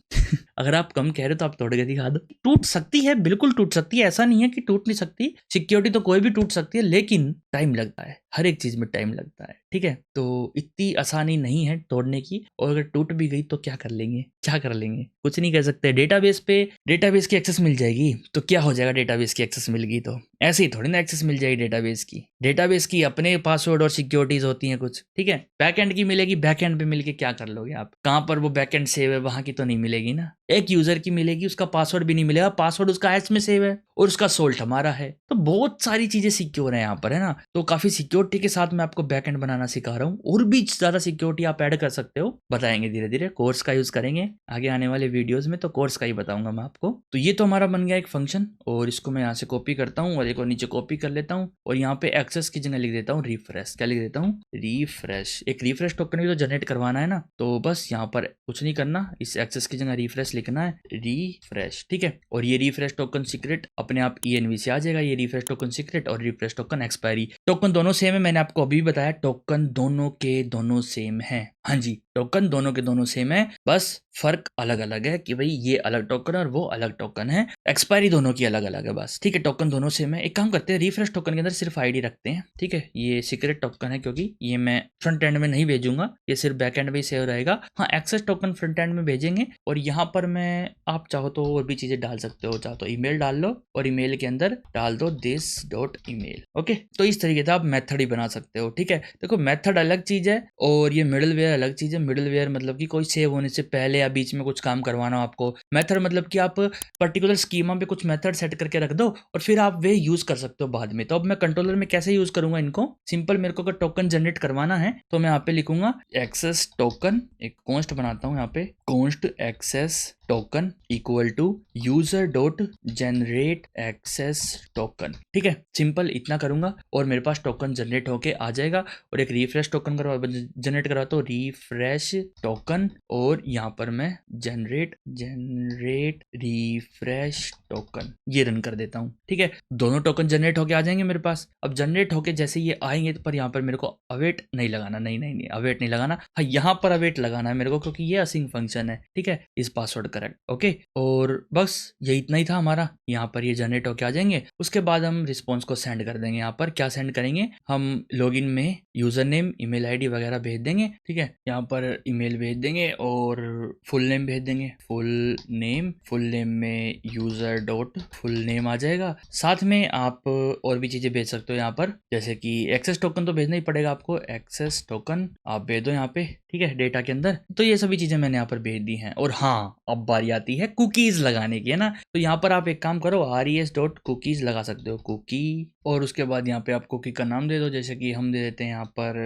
अगर आप कम कह रहे हो तो आप तोड़ के दिखा दो। टूट सकती है, बिल्कुल टूट सकती है, ऐसा नहीं है कि टूट नहीं सकती। सिक्योरिटी तो कोई भी टूट सकती है, लेकिन टाइम लगता है, हर एक चीज में टाइम लगता है, ठीक है। तो इतनी आसानी नहीं है तोड़ने की, और अगर टूट भी गई तो क्या कर लेंगे, क्या कर लेंगे, कुछ नहीं कर सकते। डेटाबेस पे डेटाबेस की एक्सेस मिल जाएगी, तो क्या हो जाएगा, डेटाबेस की एक्सेस मिल गई तो ऐसे ही थोड़ी ना एक्सेस मिल जाएगी डेटाबेस की। डेटाबेस की अपने पासवर्ड और सिक्योरिटीज होती हैं कुछ, ठीक है। बैकएंड की मिलेगी, बैकएंड पे मिलके क्या कर लोगे आप, कहाँ पर वो बैकएंड सेव है वहां की तो नहीं मिलेगी ना। एक यूजर की मिलेगी, उसका पासवर्ड भी नहीं मिलेगा, पासवर्ड उसका हैश में सेव है, और उसका सोल्ट हमारा है। तो बहुत सारी चीजें सिक्योर है यहाँ पर, है ना। तो काफी सिक्योरिटी के साथ मैं आपको बैकएंड बनाना सिखा रहा हूँ, और भी ज्यादा सिक्योरिटी आप ऐड कर सकते हो, बताएंगे धीरे धीरे, कोर्स का यूज करेंगे आगे आने वाले वीडियोस में, तो कोर्स का ही बताऊंगा मैं आपको। तो ये तो हमारा बन गया एक फंक्शन, और इसको मैं यहाँ से कॉपी करता हूँ और एक और नीचे कॉपी कर लेता हूँ, और यहाँ पे एक्सेस की जगह लिख देता हूँ रिफ्रेश। क्या लिख देता हूँ, रिफ्रेश। एक रिफ्रेश टोकन भी तो जनरेट करवाना है ना, तो बस यहाँ पर कुछ नहीं करना, इस एक्सेस की जगह रिफ्रेश लिखना है रिफ्रेश, ठीक है। और ये रिफ्रेश टोकन सीक्रेट अपने आप ENV से आ जाएगा, ये रिफ्रेश टोकन सीक्रेट और रिफ्रेश टोकन एक्सपायरी। टोकन दोनों सेम है, मैंने आपको अभी बताया टोकन दोनों के दोनों सेम है। हाँ जी, टोकन दोनों के दोनों सेम है, बस फर्क अलग अलग है कि भाई ये अलग टोकन है और वो अलग टोकन है, एक्सपायरी दोनों की अलग अलग है बस, ठीक है। टोकन दोनों सेम है। एक काम करते हैं, रिफ्रेश टोकन के अंदर सिर्फ आईडी रखते हैं, ठीक है। ये सीक्रेट टोकन है क्योंकि ये मैं फ्रंट एंड में नहीं भेजूंगा, ये सिर्फ बैक एंड में ही सेव रहेगा। हाँ, एक्सेस टोकन फ्रंट एंड में भेजेंगे और यहाँ पर मैं आप चाहो तो और भी चीजें डाल सकते हो, चाहो तो ईमेल डाल लो और ईमेल के अंदर डाल दो this.email, ओके। तो इस तरीके से आप मेथड ही बना सकते हो, ठीक है। देखो मेथड अलग चीज है और ये मिडलवेयर अलग चीज है। मिडलवेयर मतलब कि कोई सेव होने से पहले या बीच में कुछ काम करवाना हो आपको। मेथड मतलब कि आप पर्टिकुलर स्कीमा पे कुछ मेथड सेट करके रख दो और फिर आप वे यूज कर सकते हो बाद में। तो अब मैं कंट्रोलर में कैसे यूज करूंगा इनको, सिंपल मेरे को अगर टोकन जनरेट करवाना है तो मैं यहाँ पे लिखूंगा एक्सेस टोकन, एक कॉन्स्ट बनाता हूँ यहाँ पे, const access token equal to user dot generate access token, ठीक है। सिंपल इतना करूंगा और मेरे पास टोकन जनरेट होके आ जाएगा। और एक रिफ्रेश टोकन जनरेट करवाता हूँ, रिफ्रेश टोकन, और यहाँ पर मैं जनरेट रिफ्रेश टोकन ये रन कर देता हूँ, ठीक है। दोनों टोकन जनरेट होके आ जाएंगे मेरे पास। अब जनरेट होके जैसे ये आएंगे पर यहाँ पर मेरे को अवेट नहीं लगाना, नहीं अवेट नहीं लगाना, हाँ यहाँ पर अवेट लगाना है मेरे को क्योंकि ये असिंक फंक्शन है, ठीक है। इस पासवर्ड करेक्ट, ओके। और बस ये इतना ही था हमारा, यहाँ पर ये जनरेट होके आ जाएंगे। उसके बाद हम रिस्पॉन्स को सेंड कर देंगे। यहाँ पर क्या सेंड करेंगे, हम लॉगिन में यूजर नेम ईमेल आईडी वगैरह भेज देंगे, ठीक है। यहाँ पर ईमेल भेज देंगे और फुल नेम भेज देंगे, फुल नेम में यूजर डॉट फुल नेम आ जाएगा। साथ में आप और भी चीजें भेज सकते हो यहाँ पर, जैसे कि एक्सेस टोकन तो भेजना ही पड़ेगा आपको, एक्सेस टोकन आप भेज दो यहाँ पे, ठीक है, डेटा के अंदर। तो ये सभी चीजें मैंने यहाँ पर भेज दी हैं। और हाँ, अब बारी आती है कुकीज लगाने की, है ना। तो यहाँ पर आप एक काम करो, res.cookies लगा सकते हो, कुकी। और उसके बाद यहाँ पे आप कुकी का नाम दे दो, जैसे कि हम दे देते हैं यहाँ पर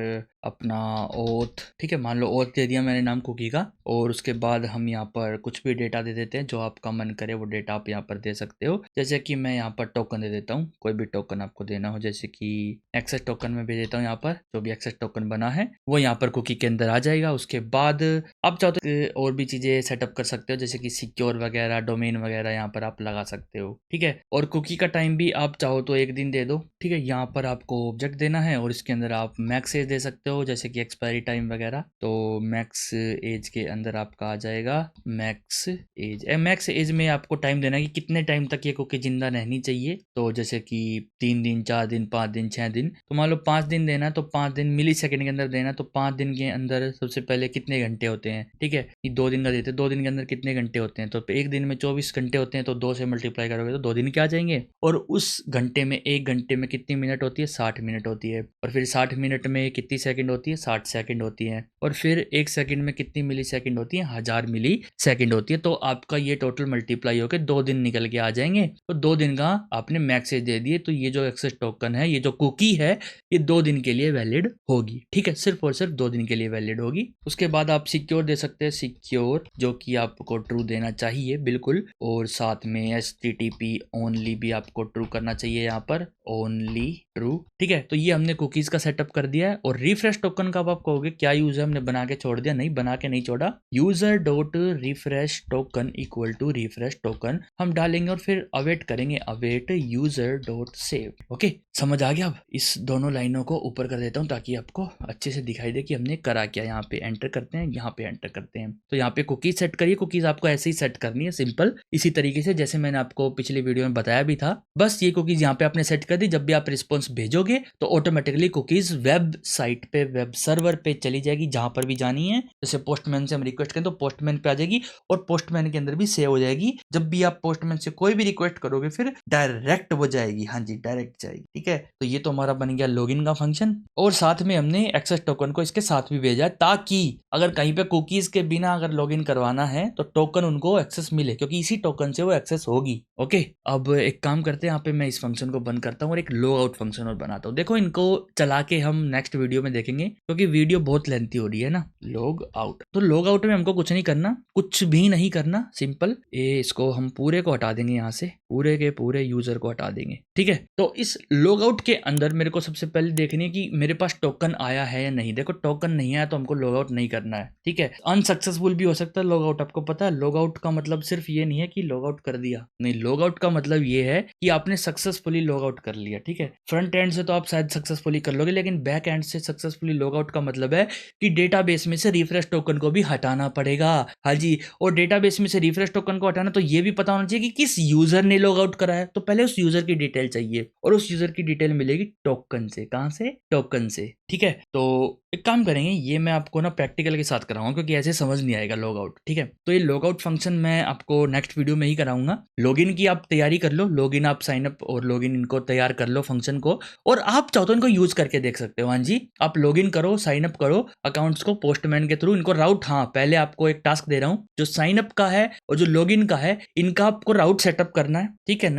अपना ओथ, ठीक है। मान लो ओथ दे दिया मैंने नाम कुकी का। और उसके बाद हम यहाँ पर कुछ भी डेटा दे देते हैं, जो आपका मन करे वो डेटा आप यहाँ पर दे सकते हो। जैसे कि मैं यहाँ पर टोकन दे देता हूँ, कोई भी टोकन आपको देना हो, जैसे कि एक्सेस टोकन में भेज देता हूँ। यहाँ पर जो भी एक्सेस टोकन बना है वो यहाँ पर कुकी के अंदर आ जाएगा। उसके बाद आप चाहो तो और भी चीजें सेटअप कर सकते हो, जैसे कि सिक्योर वगैरह, डोमेन वगैरह यहाँ पर आप लगा सकते हो, ठीक है। और कुकी का टाइम भी आप चाहो तो 1 दिन दे दो, ठीक है। यहाँ पर आपको ऑब्जेक्ट देना है और इसके अंदर आप मैक्स एज दे सकते हो, जैसे कि एक्सपायरी टाइम वगैरह। तो मैक्स एज के अंदर आपका आ जाएगा मैक्स एज में आपको टाइम देना है कि कितने टाइम तक ये कुकी जिंदा रहनी चाहिए। तो जैसे कि 3 दिन, 4 दिन, 5 दिन, 6 दिन। तो मान लो 5 दिन देना है तो 5 दिन मिली सेकेंड के अंदर देना। तो 5 दिन के अंदर सबसे पहले कितने घंटे होते हैं, ठीक है। 2 दिन का देते हैं, 2 दिन के अंदर कितने घंटे होते हैं, तो 1 दिन में 24 घंटे होते हैं। तो 2 से मल्टीप्लाई करोगे तो 2 दिन के आ जाएंगे। और उस घंटे में 1 घंटे में कितनी मिनट होती है, 60 मिनट होती है। और फिर 60 मिनट में कितनी सेकंड होती है, 60 सेकंड होती है। और फिर 1 सेकंड में कितनी मिली सेकंड होती है, 1000 मिली सेकंड होती है। तो आपका ये टोटल मल्टीप्लाई होकर 2 दिन निकल के आ जाएंगे। तो 2 दिन का आपने मैक्सेज दे दिए। तो ये जो एक्सेस टोकन है, ये जो कुकी है, ये 2 दिन के लिए वैलिड होगी, ठीक है। सिर्फ और सिर्फ 2 दिन के लिए वैलिड होगी। उसके बाद आप सिक्योर दे सकते हैं, सिक्योर, जो कि आपको ट्रू देना चाहिए बिल्कुल। और साथ में HTTP ओनली भी आपको ट्रू करना चाहिए, यहाँ पर ओनली ट्रू, ठीक है। तो ये हमने कुकीज का सेटअप कर दिया है। और रिफ्रेश टोकन का आप कहोगे क्या यूज है, हमने बना के छोड़ दिया? नहीं, बना के नहीं छोड़ा। User dot refresh token equal to refresh token हम डालेंगे और फिर अवेट करेंगे, await user dot save, okay. समझ आ गया? अब इस दोनों लाइनों को ऊपर कर देता हूँ ताकि आपको अच्छे से दिखाई दे कि हमने करा क्या। यहाँ पे एंटर करते हैं, यहाँ पे एंटर करते हैं। तो यहाँ पे कुकीज सेट करिए। कुकीज आपको ऐसे ही सेट करनी है, सिंपल, इसी तरीके से जैसे मैंने आपको पिछली वीडियो में बताया भी था। बस ये कुकीज यहाँ पे आपने सेट कर दी। जब भी आप रिस्पॉन्स भेजोगे तो ऑटोमेटिकली कुकीज वेब साइट पे, वेब सर्वर पे चली जाएगी, जहां पर भी जानी है। जैसे पोस्टमैन से हम रिक्वेस्ट करें तो पोस्टमैन पे आ जाएगी और पोस्टमैन के अंदर भी सेव हो जाएगी। जब भी आप पोस्टमैन से कोई भी रिक्वेस्ट करोगे फिर डायरेक्ट वो जाएगी, हाँ जी, डायरेक्ट जाएगी, ठीक है। तो ये तो हमारा बन गया लॉगिन का फंक्शन। और साथ में हमने एक्सेस टोकन को इसके साथ भी भेजा है, ताकि अगर कहीं पे कुकीज के बिना अगर लॉगिन करवाना है तो टोकन उनको एक्सेस मिले, क्योंकि इसी टोकन से वो एक्सेस होगी, ओके। अब एक काम करते हैं, यहाँ पे मैं इस फंक्शन को बंद करता हूँ और एक लॉग आउट फंक्शन और बनाता हूँ। देखो इनको चला के हम नेक्स्ट वीडियो में देखेंगे, क्योंकि वीडियो बहुत लेंथी हो रही है ना। लॉग आउट, तो लॉग आउट में हमको कुछ नहीं करना, कुछ भी नहीं करना, सिंपल ये इसको हम पूरे को हटा देंगे यहाँ से, पूरे के पूरे यूजर को हटा देंगे। ठीक है, तो इस लॉग आउट के अंदर मेरे को सबसे पहले देखनी है कि मेरे पास टोकन आया है या नहीं। देखो टोकन नहीं आया तो हमको लॉग आउट नहीं करना है। ठीक है, अनसक्सेसफुल भी हो सकता है लॉग आउट। आपको पता है लॉग आउट का मतलब सिर्फ ये नहीं है कि लॉग आउट कर दिया, नहीं, लॉग आउट का मतलब ये है कि आपने सक्सेसफुली लॉग आउट कर लिया। ठीक है, फ्रंट एंड से तो आप शायद सक्सेसफुली कर लोगे, लेकिन बैक एंड से सक्सेसफुली लॉग आउट का मतलब है कि डेटाबेस में से रिफ्रेश टोकन को भी हटाना पड़ेगा। हाँ जी, और डेटाबेस में से रिफ्रेश टोकन को हटाना तो ये भी पता होना चाहिए कि किस यूजर ने लॉग आउट करा है। तो पहले उस यूजर की डिटेल चाहिए, और उस यूजर की डिटेल मिलेगी टोकन से। कहां से? टोकन से। ठीक है, तो एक काम करेंगे, ये मैं आपको ना प्रैक्टिकल के साथ कराऊंगा क्योंकि ऐसे समझ नहीं आएगा लॉग आउट। ठीक है, तो ये लॉग आउट फंक्शन मैं आपको नेक्स्ट वीडियो में ही कराऊंगा। लॉगिन की आप तैयारी कर लो, लॉगिन आप साइन अप और लॉगिन इनको तैयार कर लो फंक्शन को, और आप चाहो तो इनको यूज करके देख सकते हो। हाँ जी, आप लॉगिन करो, साइन अप करो अकाउंट्स को पोस्टमैन के थ्रू, इनको राउट, हाँ पहले आपको एक टास्क दे रहा हूँ, जो साइन अप का है और जो लॉगिन का है, इनका आपको राउट सेटअप करना है। ठीक है,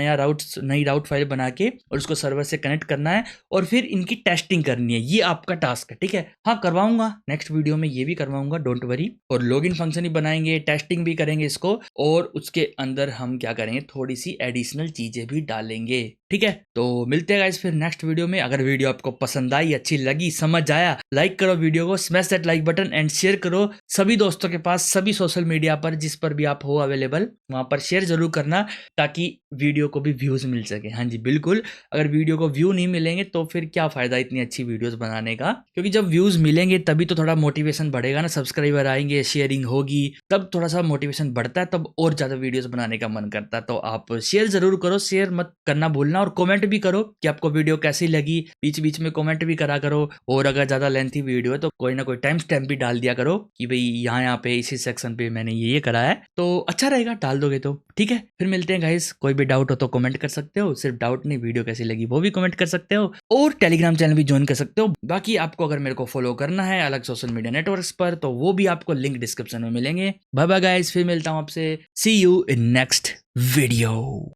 नई राउट फाइल बना के और उसको सर्वर से कनेक्ट करना है, और फिर इनकी टेस्टिंग करनी है। ये आपका टास्क है। ठीक है, हाँ करवाऊंगा नेक्स्ट वीडियो में, ये भी करवाऊंगा, डोंट वरी। और लॉगिन फंक्शन ही बनाएंगे, टेस्टिंग भी करेंगे इसको, और उसके अंदर हम क्या करेंगे, थोड़ी सी एडिशनल चीजें भी डालेंगे। ठीक है, तो मिलते हैं गाइस फिर नेक्स्ट वीडियो में। अगर वीडियो आपको पसंद आई, अच्छी लगी, समझ आया, लाइक करो वीडियो को, smash that like button and share करो सभी दोस्तों के पास, सभी सोशल मीडिया पर जिस पर भी आप हो अवेलेबल, वहां पर शेयर जरूर करना ताकि वीडियो को भी व्यूज मिल सके। हाँ जी बिल्कुल, अगर वीडियो को व्यू नहीं मिलेंगे तो फिर क्या फायदा इतनी अच्छी वीडियोस बनाने का, क्योंकि जब व्यूज मिलेंगे तभी तो थोड़ा मोटिवेशन बढ़ेगा ना, सब्सक्राइबर आएंगे, शेयरिंग होगी, तब थोड़ा सा मोटिवेशन बढ़ता है, तब और ज्यादा वीडियोस बनाने का मन करता है। तो आप शेयर जरूर करो, शेयर मत करना भूलना, और कमेंट भी करो कि आपको वीडियो कैसी लगी, बीच बीच में कमेंट भी करा करो। और अगर ज्यादा लेंथी वीडियो है तो कोई ना कोई टाइम स्टैम्प भी डाल दिया करो कि भाई यहाँ पे इसी सेक्शन पे मैंने ये करा है, तो अच्छा रहेगा डाल दोगे तो। ठीक है, फिर मिलते हैं गाइस, कोई भी डाउट हो तो कमेंट कर सकते हो, सिर्फ डाउट नहीं, वीडियो कैसी लगी वो भी कमेंट कर सकते हो, और टेलीग्राम चैनल भी ज्वाइन कर सकते हो। बाकी आपको अगर मेरे को फॉलो करना है अलग सोशल मीडिया नेटवर्क्स पर, तो वो भी आपको लिंक डिस्क्रिप्शन में मिलेंगे। बाय बाय गाइस, फिर मिलता हूं आपसे, सी यू इन नेक्स्ट वीडियो।